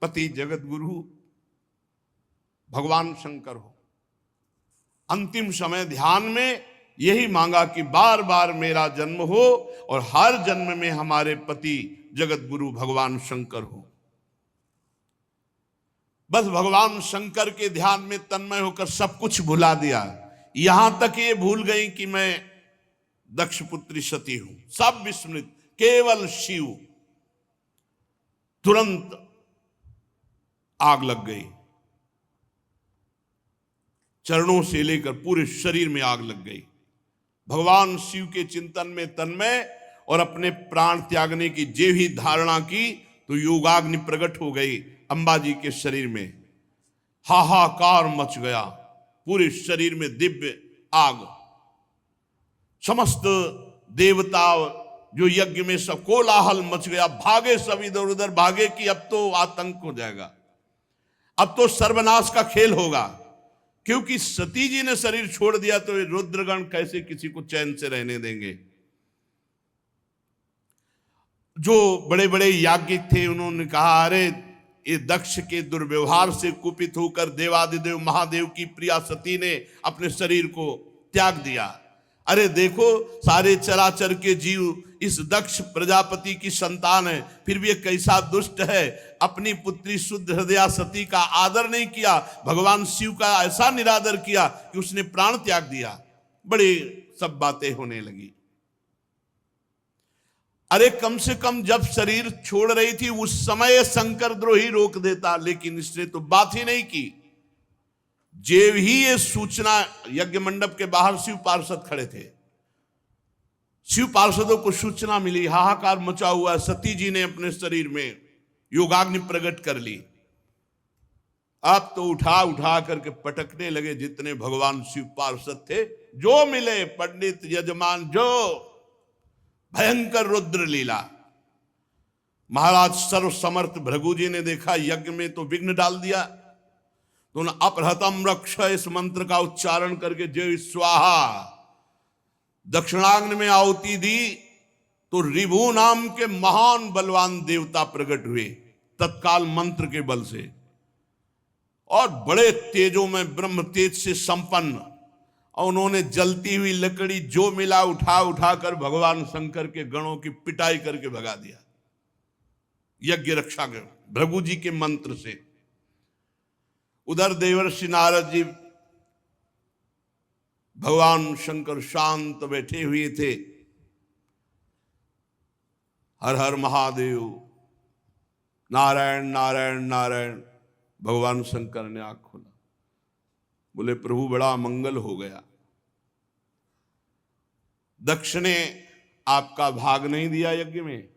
पति जगत गुरु भगवान शंकर हो। अंतिम समय ध्यान में यही मांगा कि बार बार मेरा जन्म हो और हर जन्म में हमारे पति जगत गुरु भगवान शंकर हो। बस भगवान शंकर के ध्यान में तन्मय होकर सब कुछ भुला दिया। यहां तक ये भूल गई कि मैं दक्ष पुत्री सती हूं, सब विस्मृत, केवल शिव। तुरंत आग लग गई, चरणों से लेकर पूरे शरीर में आग लग गई। भगवान शिव के चिंतन में तन्मय और अपने प्राण त्यागने की जे भी धारणा की तो योगाग्नि प्रकट हो गई अंबा जी के शरीर में। हाहाकार मच गया, पूरे शरीर में दिव्य आग। समस्त देवता जो यज्ञ में सब कोलाहल मच गया, भागे सब इधर उधर भागे कि अब तो आतंक हो जाएगा, अब तो सर्वनाश का खेल होगा। क्योंकि सती जी ने शरीर छोड़ दिया तो रुद्रगण कैसे किसी को चैन से रहने देंगे। जो बड़े बड़े याज्ञिक थे उन्होंने कहा, अरे ये दक्ष के दुर्व्यवहार से कुपित होकर देवादिदेव महादेव की प्रिया सती ने अपने शरीर को त्याग दिया। अरे देखो, सारे चराचर के जीव इस दक्ष प्रजापति की संतान है, फिर भी ये कैसा दुष्ट है। अपनी पुत्री शुद्ध हृदया सती का आदर नहीं किया, भगवान शिव का ऐसा निरादर किया कि उसने प्राण त्याग दिया। बड़ी सब बातें होने लगी। अरे कम से कम जब शरीर छोड़ रही थी उस समय शंकर द्रोही रोक देता, लेकिन इसने तो बात ही नहीं की। जेव ही ये सूचना, यज्ञ मंडप के बाहर शिव पार्षद खड़े थे, शिव पार्षदों को सूचना मिली, हाहाकार मचा हुआ, सती जी ने अपने शरीर में योगाग्नि प्रकट कर ली। अब तो उठा उठा करके पटकने लगे जितने भगवान शिव पार्षद थे, जो मिले पंडित यजमान, जो भयंकर रुद्र लीला। महाराज सर्व समर्थ भृगु जी ने देखा यज्ञ में तो विघ्न डाल दिया, तो उन्होंने अपहृतम रक्ष इस मंत्र का उच्चारण करके जय स्वाहा दक्षिणाग्नि में आहुति दी, तो रिभु नाम के महान बलवान देवता प्रकट हुए तत्काल मंत्र के बल से, और बड़े तेजों में ब्रह्म तेज से संपन्न। और उन्होंने जलती हुई लकड़ी जो मिला उठा उठा कर भगवान शंकर के गणों की पिटाई करके भगा दिया यज्ञ रक्षा के भृगु जी के मंत्र से। उधर देवर्षि नारद जी भगवान शंकर शांत बैठे हुए थे। हर हर महादेव, नारायण नारायण नारायण। भगवान शंकर ने आंख खोला, बोले प्रभु बड़ा मंगल हो गया, दक्ष ने आपका भाग नहीं दिया यज्ञ में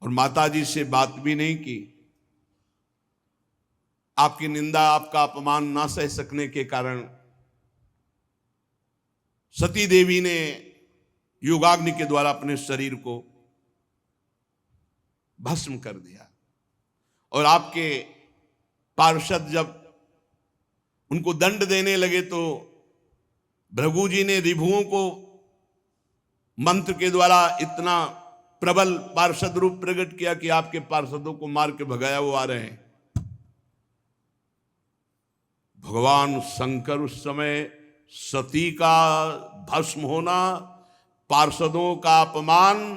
और माता जी से बात भी नहीं की। आपकी निंदा, आपका अपमान ना सह सकने के कारण सती देवी ने योगाग्नि के द्वारा अपने शरीर को भस्म कर दिया। और आपके पार्षद जब उनको दंड देने लगे तो भृगु जी ने रिभुओं को मंत्र के द्वारा इतना प्रबल पार्षद रूप प्रकट किया कि आपके पार्षदों को मार के भगाया वो आ रहे हैं। भगवान शंकर उस समय सती का भस्म होना, पार्षदों का अपमान,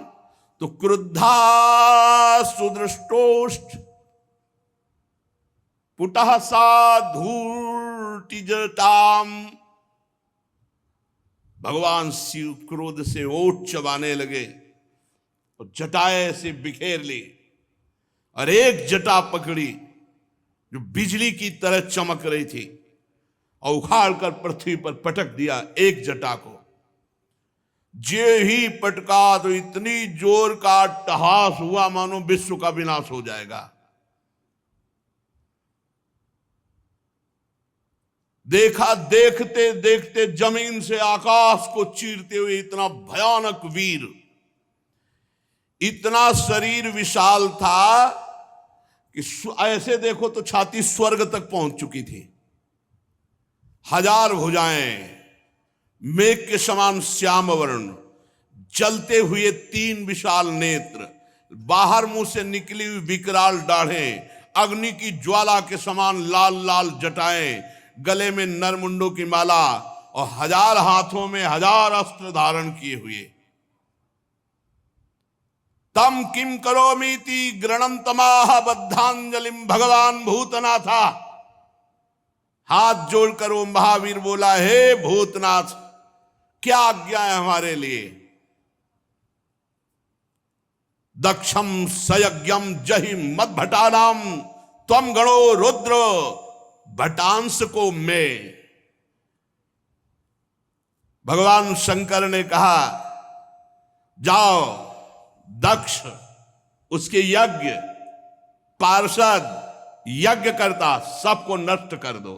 तो क्रुद्धा सुदृष्टोष्ठ पुटः साधूर्तिजटाम। भगवान शिव क्रोध से ओठ चबाने लगे और जटाएं से बिखेर ली और एक जटा पकड़ी जो बिजली की तरह चमक रही थी और उखाड़ कर पृथ्वी पर पटक दिया एक जटा को। जे ही पटका तो इतनी जोर का अट्टहास हुआ मानो विश्व का विनाश हो जाएगा। देखा, देखते देखते जमीन से आकाश को चीरते हुए इतना भयानक वीर, इतना शरीर विशाल था कि ऐसे देखो तो छाती स्वर्ग तक पहुंच चुकी थी। 1000 भुजाएं, मेघ के समान श्याम वर्ण, जलते हुए 3 विशाल नेत्र, बाहर मुंह से निकली हुई विकराल दाढ़ें, अग्नि की ज्वाला के समान लाल लाल जटाएं, गले में नरमुंडों की माला और 1000 हाथों में 1000 अस्त्र धारण किए हुए। तम किम करोमीति गृणंतमाह बद्धांजलिम भगवान भूतनाथा। हाथ जोड़कर वो महावीर बोला, हे भूतनाथ, क्या आज्ञा है हमारे लिए। दक्षम सयज्ञम जहि मद भटानाम त्वम गणो रुद्र भटांश को मैं। भगवान शंकर ने कहा, जाओ दक्ष, उसके यज्ञ, पार्षद, यज्ञ करता सबको नष्ट कर दो।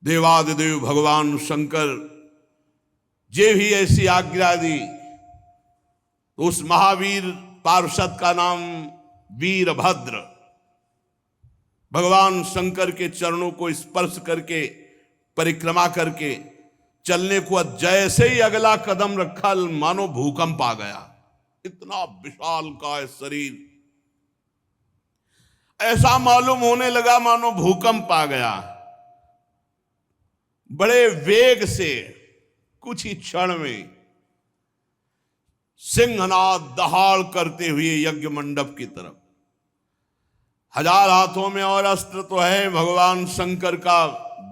देवादिदेव भगवान शंकर जे भी ऐसी आज्ञा दी, उस महावीर पार्षद का नाम वीरभद्र। भगवान शंकर के चरणों को स्पर्श करके, परिक्रमा करके चलने को जैसे ही अगला कदम रखा, मानो भूकंप आ गया। इतना विशाल का शरीर, ऐसा मालूम होने लगा मानो भूकंप आ गया। बड़े वेग से कुछ ही क्षण में सिंहनाद दहाड़ करते हुए यज्ञ मंडप की तरफ। 1000 हाथों में और अस्त्र तो है, भगवान शंकर का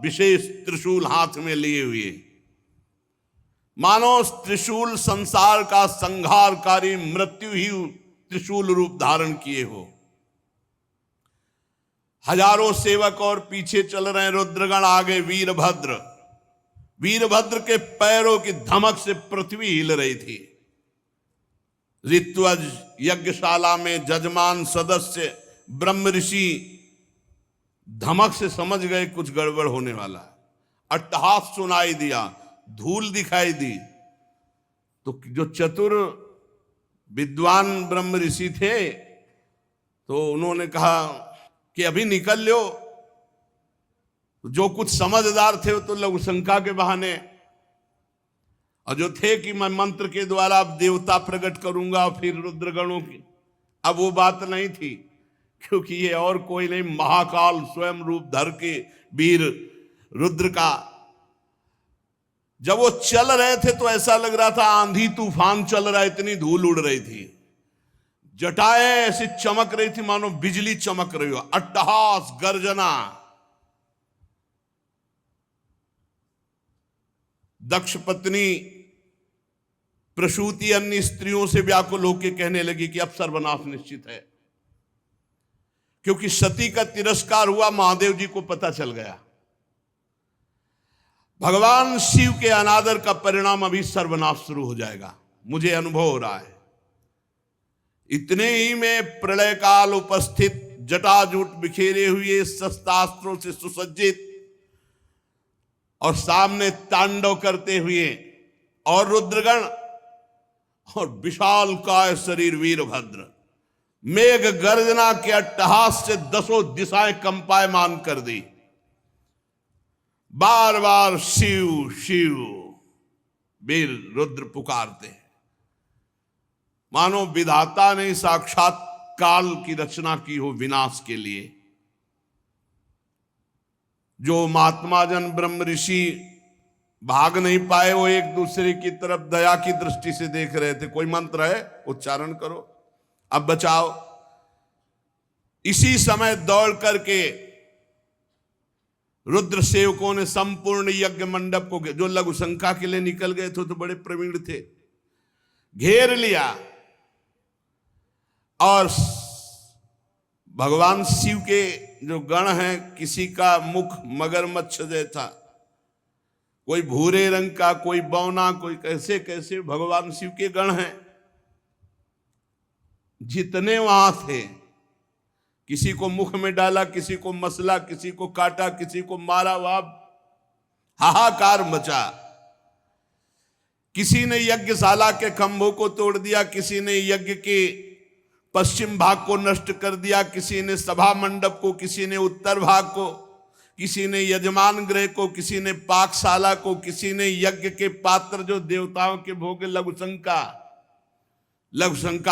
विशेष त्रिशूल हाथ में लिए हुए, मानो त्रिशूल संसार का संहारकारी मृत्यु ही त्रिशूल रूप धारण किए हो। हजारों सेवक और पीछे चल रहे हैं रुद्रगण, आगे वीरभद्र। वीरभद्र के पैरों की धमक से पृथ्वी हिल रही थी। ऋत्वज यज्ञशाला में जजमान सदस्य ब्रह्म ऋषि धमक से समझ गए कुछ गड़बड़ होने वाला। अट्टहास सुनाई दिया, धूल दिखाई दी, तो जो चतुर विद्वान ब्रह्म ऋषि थे तो उन्होंने कहा कि अभी निकल लो। जो कुछ समझदार थे वो तो लघु शंका के बहाने, और जो थे कि मैं मंत्र के द्वारा अब देवता प्रकट करूंगा फिर रुद्रगणों की, अब वो बात नहीं थी, क्योंकि ये और कोई नहीं, महाकाल स्वयं रूप धर के वीर रुद्र का। जब वो चल रहे थे तो ऐसा लग रहा था आंधी तूफान चल रहा है, इतनी धूल उड़ रही थी, जटाएं ऐसी चमक रही थी मानो बिजली चमक रही हो, अट्टहास गर्जना। दक्ष पत्नी प्रसूति अन्य स्त्रियों से व्याकुल होकर कहने लगी कि अब सर्वनाश निश्चित है, क्योंकि सती का तिरस्कार हुआ, महादेव जी को पता चल गया। भगवान शिव के अनादर का परिणाम अभी सर्वनाश शुरू हो जाएगा, मुझे अनुभव हो रहा है। इतने ही में प्रलय काल उपस्थित, जटाजूट बिखेरे हुए, शस्त्रास्त्रों से सुसज्जित और सामने तांडव करते हुए और रुद्रगण और विशाल काय शरीर वीरभद्र, मेघ गर्जना के अट्टहास से 10 दिशाएं कंपायमान कर दी। बार बार शिव शिव वीर रुद्र पुकारते हैं, मानो विधाता ने साक्षात काल की रचना की हो विनाश के लिए। जो महात्मा जन ब्रह्म ऋषि भाग नहीं पाए, वो एक दूसरे की तरफ दया की दृष्टि से देख रहे थे। कोई मंत्र है, उच्चारण करो, अब बचाओ। इसी समय दौड़ करके रुद्र सेवकों ने संपूर्ण यज्ञ मंडप को, जो लघु शंका के लिए निकल गए थे तो बड़े प्रवीण थे, घेर लिया। और भगवान शिव के जो गण हैं, किसी का मुख मगरमच्छ जैसा, कोई भूरे रंग का, कोई बौना, कोई कैसे कैसे भगवान शिव के गण हैं। जितने वहां थे, किसी को मुख में डाला, किसी को मसला, किसी को काटा, किसी को मारा, वहां हाहाकार मचा। किसी ने यज्ञशाला के खंभों को तोड़ दिया, किसी ने यज्ञ के पश्चिम भाग को नष्ट कर दिया, किसी ने सभा मंडप को, किसी ने उत्तर भाग को, किसी ने यजमान गृह को, किसी ने पाकशाला को, किसी ने यज्ञ के पात्र जो देवताओं के भोग लघुशंका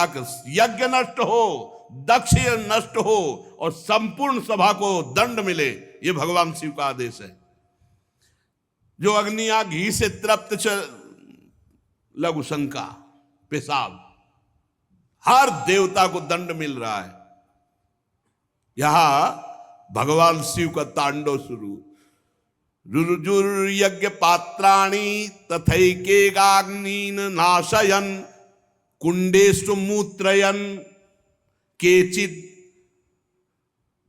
का यज्ञ नष्ट हो, दक्ष नष्ट हो और संपूर्ण सभा को दंड मिले, ये भगवान शिव का आदेश है। जो अग्नियां घी से तृप्त लघुशंका पेशाब, हर देवता को दंड मिल रहा है। यहां भगवान शिव का तांडव शुरू। रुजुर यज्ञ पात्राणि तथैकेगाग्नीन नाशयन कुंडेषु मूत्रयन केचित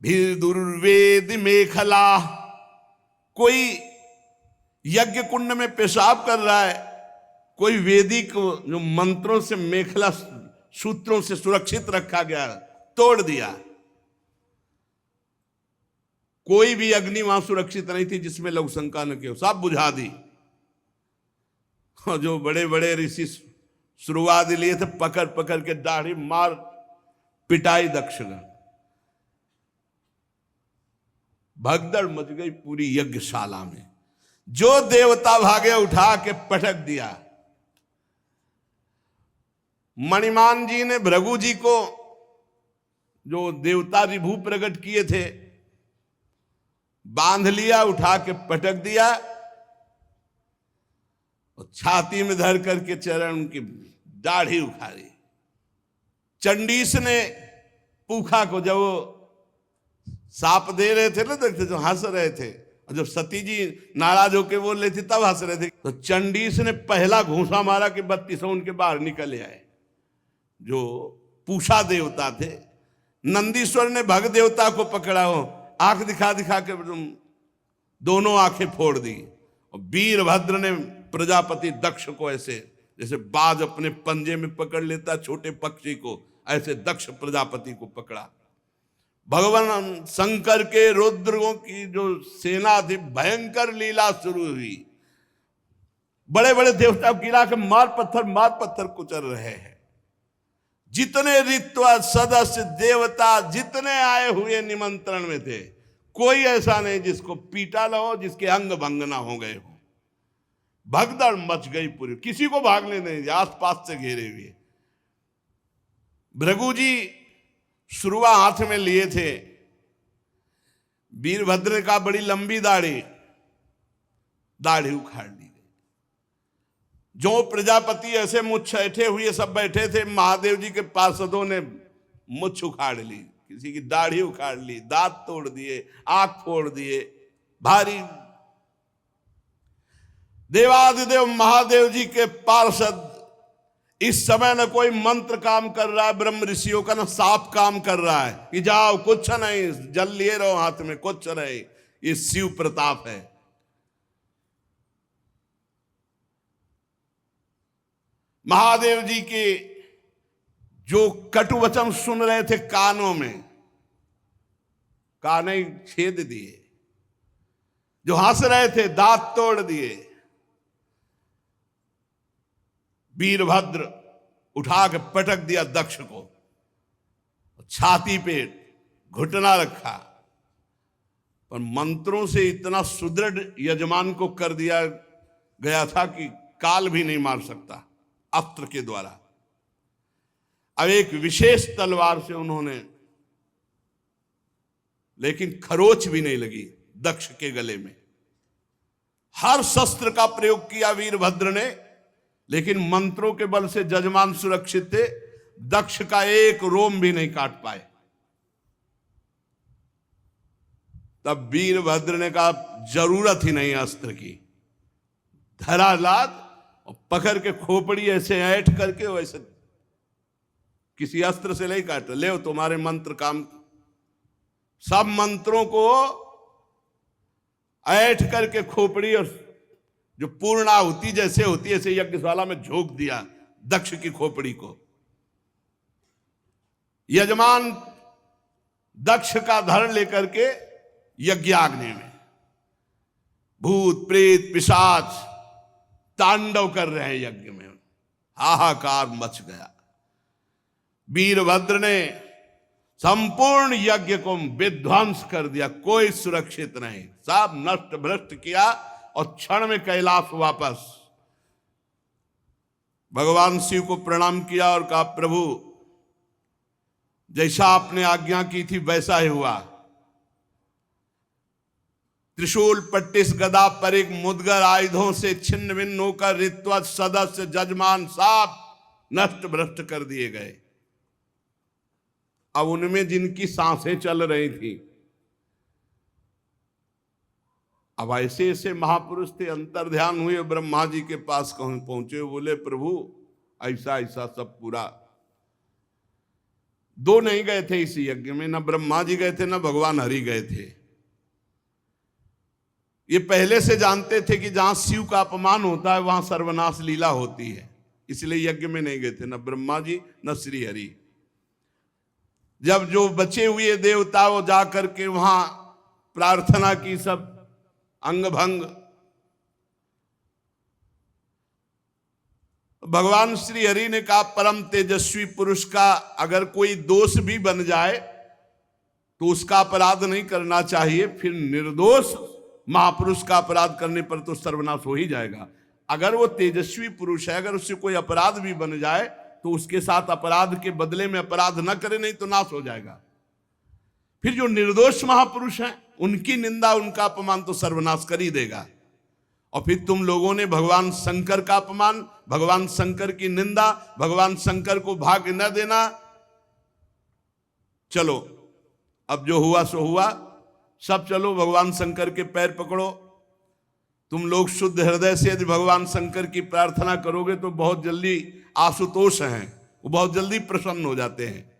भिर्दुर्वेद मेखला। कोई यज्ञ कुंड में पेशाब कर रहा है, कोई वेदिक जो मंत्रों से मेखला सूत्रों से सुरक्षित रखा गया तोड़ दिया। कोई भी अग्नि वहां सुरक्षित नहीं थी जिसमें लघुशंका न की हो, सब बुझा दी। और जो बड़े बड़े ऋषि शुरुआत लिए थे, पकड़ पकड़ के दाढ़ी मार पिटाई दक्षगण। भगदड़ मच गई पूरी यज्ञशाला में। जो देवता भागे उठा के पटक दिया। मणिमान जी ने भृगु जी को, जो देवता विभू प्रकट किए थे, बांध लिया, उठा के पटक दिया और छाती में धर करके चरण उनकी दाढ़ी उखाड़ी। चंडीस ने पूखा को जब वो साप दे रहे थे ना, देखते जो हंस रहे थे, और जब सती जी नाराज होके बोल रही थी तब हंस रहे थे। तो चंडीस ने पहला घूंसा मारा कि 32 उनके बाहर निकल आए, जो पूषा देवता थे। नंदीश्वर ने भग देवता को पकड़ा हो, आंख दिखा दिखा के दोनों आंखें फोड़ दी। और वीरभद्र ने प्रजापति दक्ष को ऐसे जैसे बाज अपने पंजे में पकड़ लेता छोटे पक्षी को, ऐसे दक्ष प्रजापति को पकड़ा। भगवान शंकर के रुद्रों की जो सेना थी, भयंकर लीला शुरू हुई। बड़े बड़े देवता गिरा के मार पत्थर कुचल रहे हैं। जितने ऋत्वा सदस्य देवता जितने आए हुए निमंत्रण में थे, कोई ऐसा नहीं जिसको पीटा न हो, जिसके अंग भंग ना हो गए हो। भगदड़ मच गई पूरी, किसी को भागने नहीं दिया, आसपास से घेरे हुए। भृगु जी शुरुआ हाथ में लिए थे। वीरभद्र का बड़ी लंबी दाढ़ी उखाड़ ली गई। जो प्रजापति ऐसे मुछ बैठे हुए सब बैठे थे, महादेव जी के पार्षदों ने मुछ उखाड़ ली, किसी की दाढ़ी उखाड़ ली, दांत तोड़ दिए, आंख फोड़ दिए। भारी देवादिदेव महादेव जी के पार्षद, इस समय न कोई मंत्र काम कर रहा है ब्रह्म ऋषियों का, न साप काम कर रहा है कि जाओ कुछ नहीं, जल लिए रहो हाथ में, कुछ नहीं। ये शिव प्रताप है। महादेव जी के जो कटु वचन सुन रहे थे कानों में, कान छेद दिए। जो हंस रहे थे दांत तोड़ दिए। वीरभद्र उठा के पटक दिया दक्ष को, छाती पे घुटना रखा। पर मंत्रों से इतना सुदृढ़ यजमान को कर दिया गया था कि काल भी नहीं मार सकता अस्त्र के द्वारा। अब एक विशेष तलवार से उन्होंने, लेकिन खरोच भी नहीं लगी दक्ष के गले में। हर शस्त्र का प्रयोग किया वीरभद्र ने, लेकिन मंत्रों के बल से जजमान सुरक्षित थे। दक्ष का एक रोम भी नहीं काट पाए। तब वीरभद्र ने कहा जरूरत ही नहीं अस्त्र की। धरालाद और पकड़ के खोपड़ी ऐसे ऐठ करके, वैसे किसी अस्त्र से नहीं काटा। ले तुम्हारे मंत्र काम। सब मंत्रों को ऐठ करके खोपड़ी और जो पूर्णाहुति जैसे होती है ऐसे यज्ञशाला में झोंक दिया दक्ष की खोपड़ी को। यजमान दक्ष का धड़ लेकर के यज्ञाग्नि में भूत प्रेत पिशाच तांडव कर रहे हैं यज्ञ में। हाहाकार मच गया। वीरभद्र ने संपूर्ण यज्ञ को विध्वंस कर दिया, कोई सुरक्षित नहीं, सब नष्ट भ्रष्ट किया और क्षण में कैलाश वापस। भगवान शिव को प्रणाम किया और कहा, प्रभु जैसा आपने आज्ञा की थी वैसा ही हुआ। त्रिशूल पट्टिस गदा परिक मुदगर आयुधों से छिन्न भिन्न होकर ऋत्वत सदस्य जजमान सब नष्ट भ्रष्ट कर दिए गए। अब उनमें जिनकी सांसें चल रही थी, अब ऐसे ऐसे महापुरुष थे, अंतर ध्यान हुए, ब्रह्मा जी के पास पहुंचे, बोले प्रभु ऐसा ऐसा सब पूरा। दो नहीं गए थे इस यज्ञ में, न ब्रह्मा जी गए थे न भगवान हरि गए थे। ये पहले से जानते थे कि जहां शिव का अपमान होता है वहां सर्वनाश लीला होती है, इसलिए यज्ञ में नहीं गए थे, न ब्रह्मा जी न श्री हरि। जब जो बचे हुए देवता वो जाकर के वहां प्रार्थना की, सब अंग भंग। भगवान श्री हरि ने कहा, परम तेजस्वी पुरुष का अगर कोई दोष भी बन जाए तो उसका अपराध नहीं करना चाहिए, फिर निर्दोष महापुरुष का अपराध करने पर तो सर्वनाश हो ही जाएगा। अगर वो तेजस्वी पुरुष है, अगर उससे कोई अपराध भी बन जाए तो उसके साथ अपराध के बदले में अपराध न करे, नहीं तो नाश हो जाएगा। फिर जो निर्दोष महापुरुष हैं उनकी निंदा उनका अपमान तो सर्वनाश कर ही देगा। और फिर तुम लोगों ने भगवान शंकर का अपमान, भगवान शंकर की निंदा, भगवान शंकर को भाग्य न देना। चलो अब जो हुआ सो हुआ, सब चलो भगवान शंकर के पैर पकड़ो। तुम लोग शुद्ध हृदय से यदि भगवान शंकर की प्रार्थना करोगे तो बहुत जल्दी आशुतोष हैं, वो बहुत जल्दी प्रसन्न हो जाते हैं।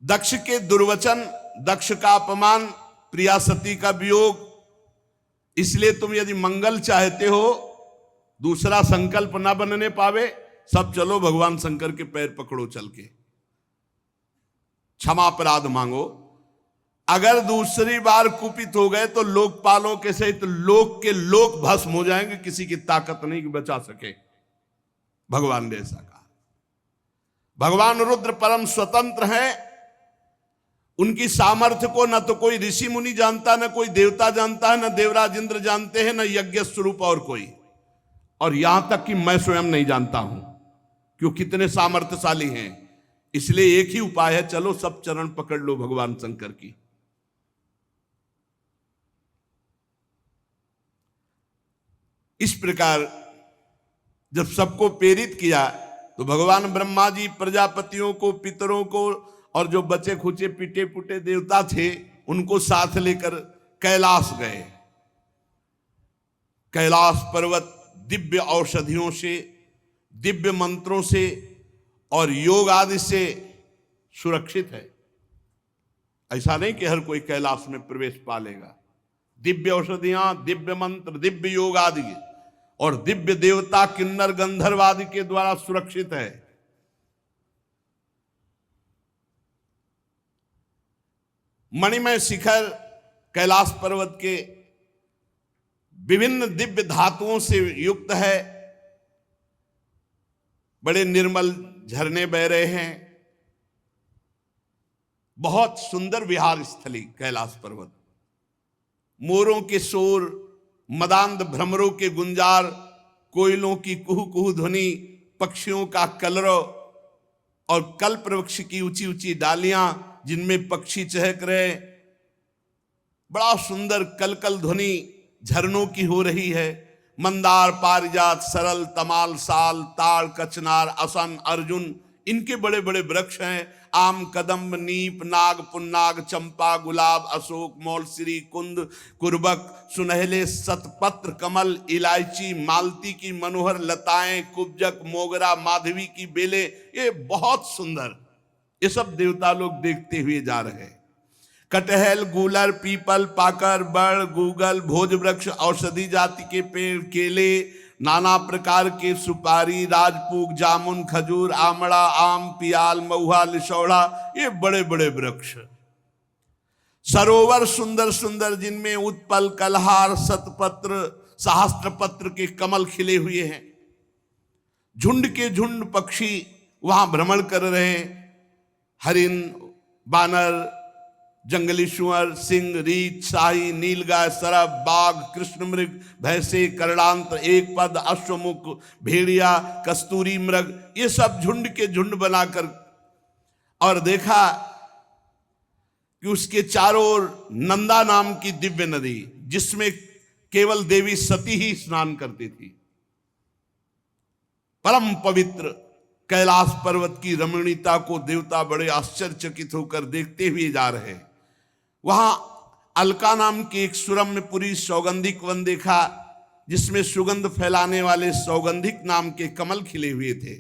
दक्ष के दुर्वचन, दक्ष का अपमान, प्रिया सती का वियोग, इसलिए तुम यदि मंगल चाहते हो, दूसरा संकल्प ना बनने पावे, सब चलो भगवान शंकर के पैर पकड़ो, चल के क्षमा अपराध मांगो। अगर दूसरी बार कुपित हो गए तो लोकपालों के सहित लोक के लोक भस्म हो जाएंगे, किसी की ताकत नहीं कि बचा सके। भगवान ने ऐसा कहा। भगवान रुद्र परम स्वतंत्र हैं, उनकी सामर्थ्य को न तो कोई ऋषि मुनि जानता, न कोई देवता जानता है, न देवराज इंद्र जानते हैं, न यज्ञ स्वरूप और कोई, और यहां तक कि मैं स्वयं नहीं जानता हूं क्यों कितने सामर्थ्यशाली हैं। इसलिए एक ही उपाय है, चलो सब चरण पकड़ लो भगवान शंकर की। इस प्रकार जब सबको प्रेरित किया तो भगवान ब्रह्मा जी प्रजापतियों को, पितरों को और जो बचे खुचे पिटे पुटे देवता थे उनको साथ लेकर कैलाश गए। कैलाश पर्वत दिव्य औषधियों से, दिव्य मंत्रों से और योग आदि से सुरक्षित है। ऐसा नहीं कि हर कोई कैलाश में प्रवेश पा लेगा। दिव्य औषधियां, दिव्य मंत्र, दिव्य योग आदि और दिव्य देवता किन्नर गंधर्व आदि के द्वारा सुरक्षित है। मणिमय शिखर कैलाश पर्वत के विभिन्न दिव्य धातुओं से युक्त है। बड़े निर्मल झरने बह रहे हैं। बहुत सुंदर विहार स्थली कैलाश पर्वत। मोरों के शोर, मदांध भ्रमरों के गुंजार, कोयलों की कुहू कुहू ध्वनि, पक्षियों का कलरव और कल्प वृक्ष की ऊंची ऊंची डालियां जिनमें पक्षी चहक रहे। बड़ा सुंदर कलकल ध्वनि झरनों की हो रही है। मंदार, पारिजात, सरल, तमाल, साल, ताड़, कचनार, असन, अर्जुन, इनके बड़े बड़े वृक्ष हैं। आम, कदम्ब, नीप, नाग, पुन्नाग, चंपा, गुलाब, अशोक, मौलसिरी, कुंद, कुर्बक, सुनहले शतपत्र, कमल, इलायची, मालती की मनोहर लताएं, कुब्जक, मोगरा, माधवी की बेले, ये बहुत सुंदर, ये सब देवता लोग देखते हुए जा रहे हैं। कटहल, गूलर, पीपल, पाकर, बड़, गूगल, भोज वृक्ष, औषधि जाति के पेड़, केले, नाना प्रकार के सुपारी, राजपूग, जामुन, खजूर, आमड़ा, आम, पियाल, महुआ, लिशौड़ा, ये बड़े बड़े वृक्ष। सरोवर सुंदर सुंदर जिनमें उत्पल, कलहार, शतपत्र, सहस्त्र पत्र के कमल खिले हुए हैं। झुंड के झुंड पक्षी वहां भ्रमण कर रहे हैं। हरिण, बानर, जंगली सुअर, सिंह, रीछ, शाही, नीलगाय, सरब, बाघ, कृष्ण मृग, भैंसे, करणांत, एक पद, अश्वमुख, भेड़िया, कस्तूरी मृग, ये सब झुंड के झुंड बनाकर, और देखा कि उसके चारों ओर नंदा नाम की दिव्य नदी, जिसमें केवल देवी सती ही स्नान करती थी। परम पवित्र कैलाश पर्वत की रमणीयता को देवता बड़े आश्चर्यचकित होकर देखते हुए जा रहे हैं। वहां अलका नाम की एक सुरम्यपुरी सौगंधिक वन देखा, जिसमें सुगंध फैलाने वाले सौगंधिक नाम के कमल खिले हुए थे।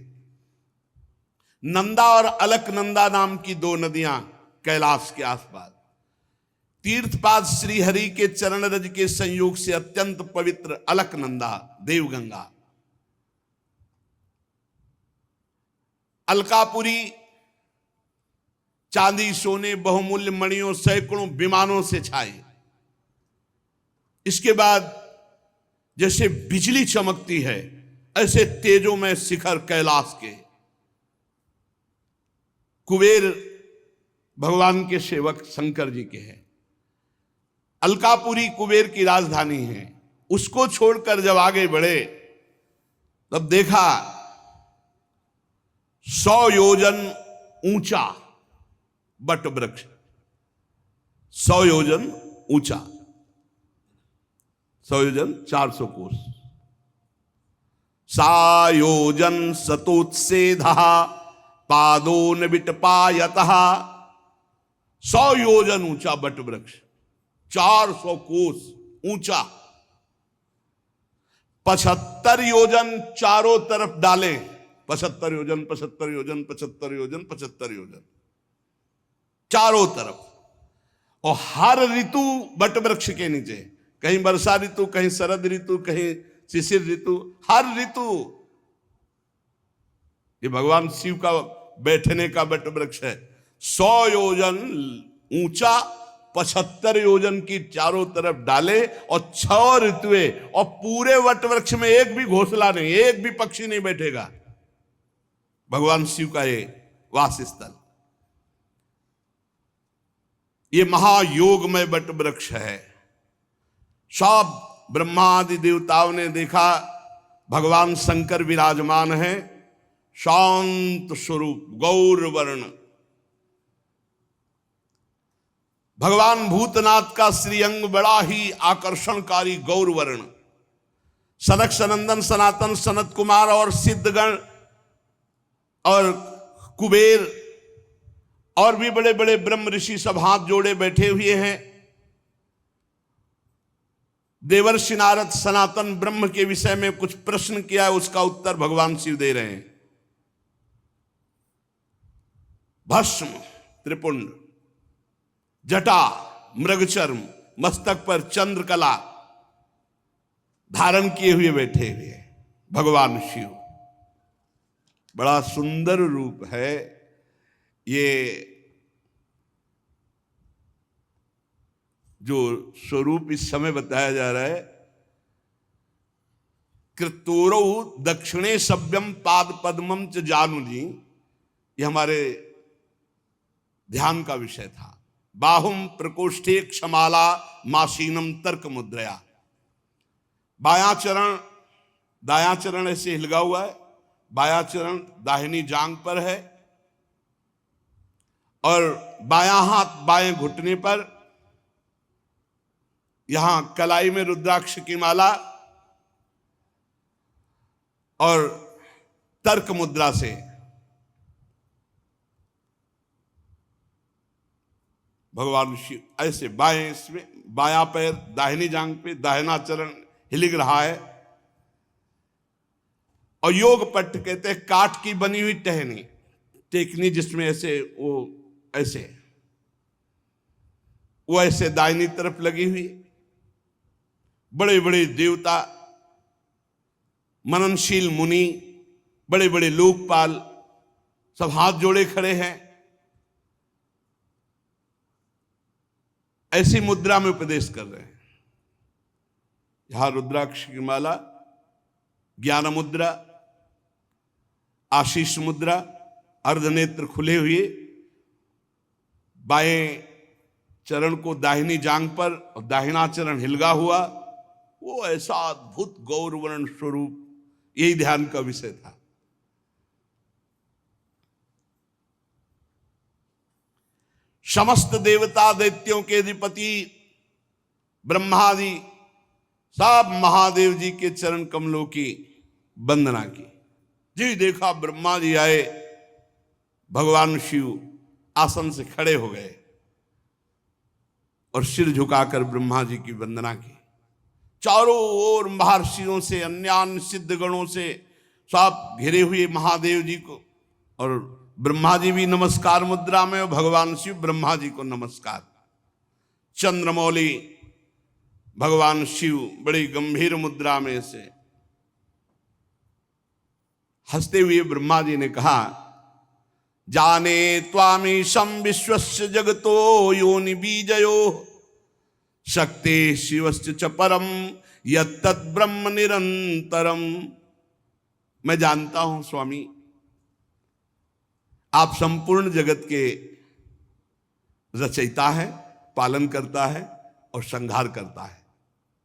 नंदा और अलकनंदा नाम की दो नदियां कैलाश के आसपास, तीर्थपाद श्री हरि के चरण रज के संयोग से अत्यंत पवित्र अलकनंदा देवगंगा, अलकापुरी चांदी सोने बहुमूल्य मणियों सैकड़ों विमानों से छाए। इसके बाद जैसे बिजली चमकती है, ऐसे तेजों में शिखर कैलाश के। कुबेर भगवान के सेवक शंकर जी के हैं। अलकापुरी कुबेर की राजधानी है। उसको छोड़कर जब आगे बढ़े तब देखा 100 योजन ऊंचा बट वृक्ष, 100 योजन ऊंचा, 100 योजन 400 कोस, सायोजन सतोत्सेधः पादो न विटपायतः। 100 योजन ऊंचा बट वृक्ष, 400 कोस ऊंचा, 75 योजन चारों तरफ डाले, 75 योजन 75 योजन 75 योजन 75 योजन चारों तरफ। और हर ऋतु बट वृक्ष के नीचे, कहीं वर्षा ऋतु, कहीं शरद ऋतु, कहीं शिशिर ऋतु, हर ऋतु। ये भगवान शिव का बैठने का बट वृक्ष है। 100 योजन ऊंचा, 75 योजन की चारों तरफ डाले, और 6 ऋतुएं, और पूरे वट वृक्ष में एक भी घोंसला नहीं, एक भी पक्षी नहीं बैठेगा। भगवान शिव का ये वास स्थल, ये महायोगमय वट वृक्ष है। सब ब्रह्मादि देवताओं ने देखा भगवान शंकर विराजमान है, शांत स्वरूप गौर वर्ण। भगवान भूतनाथ का श्रीअंग बड़ा ही आकर्षणकारी गौर वर्ण। सनक सनंदन सनातन सनत कुमार और सिद्धगण और कुबेर और भी बड़े बड़े ब्रह्म ऋषि सब हाथ जोड़े बैठे हुए हैं। देवर्षि नारद सनातन ब्रह्म के विषय में कुछ प्रश्न किया है, उसका उत्तर भगवान शिव दे रहे हैं। भस्म त्रिपुंड, जटा मृगचर्म, मस्तक पर चंद्रकला धारण किए हुए बैठे हुए भगवान शिव। बड़ा सुंदर रूप है ये। जो स्वरूप इस समय बताया जा रहा है, कृतोरौ दक्षिणे सभ्यम पाद पद्मम च जानुजी, ये हमारे ध्यान का विषय था। बाहुम प्रकोष्ठे क्षमाला मासीनम तर्क मुद्रया। बायां चरण दायां चरण ऐसे हिलगा हुआ है, बायां चरण दाहिनी जांग पर है, और बायां हाथ बाएं घुटने पर, यहां कलाई में रुद्राक्ष की माला, और तर्क मुद्रा से भगवान शिव ऐसे बाएं, इसमें बायां पैर दाहिनी जांग पे, दाहिना चरण हिलिग रहा है। और योग पट्ट कहते हैं काठ की बनी हुई टहनी, टेकनी, जिसमें ऐसे वो ऐसे दाहिनी तरफ लगी हुई। बड़े बड़े देवता, मननशील मुनि, बड़े बड़े लोकपाल सब हाथ जोड़े खड़े हैं। ऐसी मुद्रा में उपदेश कर रहे हैं। यहां रुद्राक्ष की माला, ज्ञान मुद्रा, आशीष मुद्रा, अर्धनेत्र खुले हुए, बाएं चरण को दाहिनी जांग पर और दाहिना चरण हिलगा हुआ, वो ऐसा अद्भुत गौरवर्ण स्वरूप, यही ध्यान का विषय था। समस्त देवता दैत्यों के अधिपति ब्रह्मादि सब महादेव जी के चरण कमलों की वंदना की। जी देखा ब्रह्मा जी आए, भगवान शिव आसन से खड़े हो गए और सिर झुकाकर ब्रह्मा जी की वंदना की। चारों ओर महर्षियों से, अन्यान्य सिद्ध गणों से सब घिरे हुए महादेव जी को, और ब्रह्मा जी भी नमस्कार मुद्रा में और भगवान शिव ब्रह्मा जी को नमस्कार। चंद्रमौली भगवान शिव बड़ी गंभीर मुद्रा में से हंसते हुए ब्रह्मा जी ने कहा, जाने त्वामीशं विश्वस्य जगतो योनि बीजयो शक्ति शिवस्य च परम यत्तत् ब्रह्म निरंतरम। मैं जानता हूं स्वामी, आप संपूर्ण जगत के रचयिता है, पालन करता है और संहार करता है।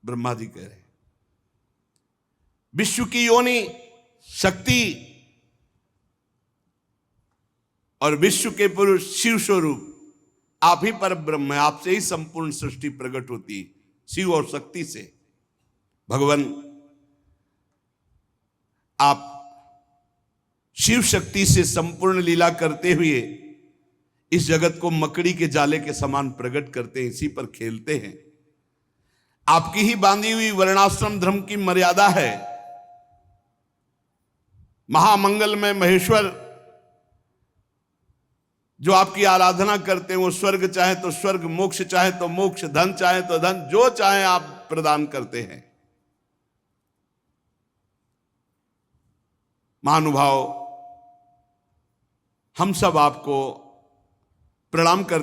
ब्रह्मा जी कह रहे हैं विश्व की योनि शक्ति और विश्व के पुरुष शिव स्वरूप आप ही पर ब्रह्म है, आपसे ही संपूर्ण सृष्टि प्रकट होती है, शिव और शक्ति से। भगवान आप शिव शक्ति से संपूर्ण लीला करते हुए इस जगत को मकड़ी के जाले के समान प्रकट करते हैं, इसी पर खेलते हैं। आपकी ही बांधी हुई वर्णाश्रम धर्म की मर्यादा है। महामंगल में महेश्वर जो आपकी आराधना करते हैं, वो स्वर्ग चाहे तो स्वर्ग, मोक्ष चाहे तो मोक्ष, धन चाहे तो धन, जो चाहे आप प्रदान करते हैं। महानुभाव, हम सब आपको प्रणाम करते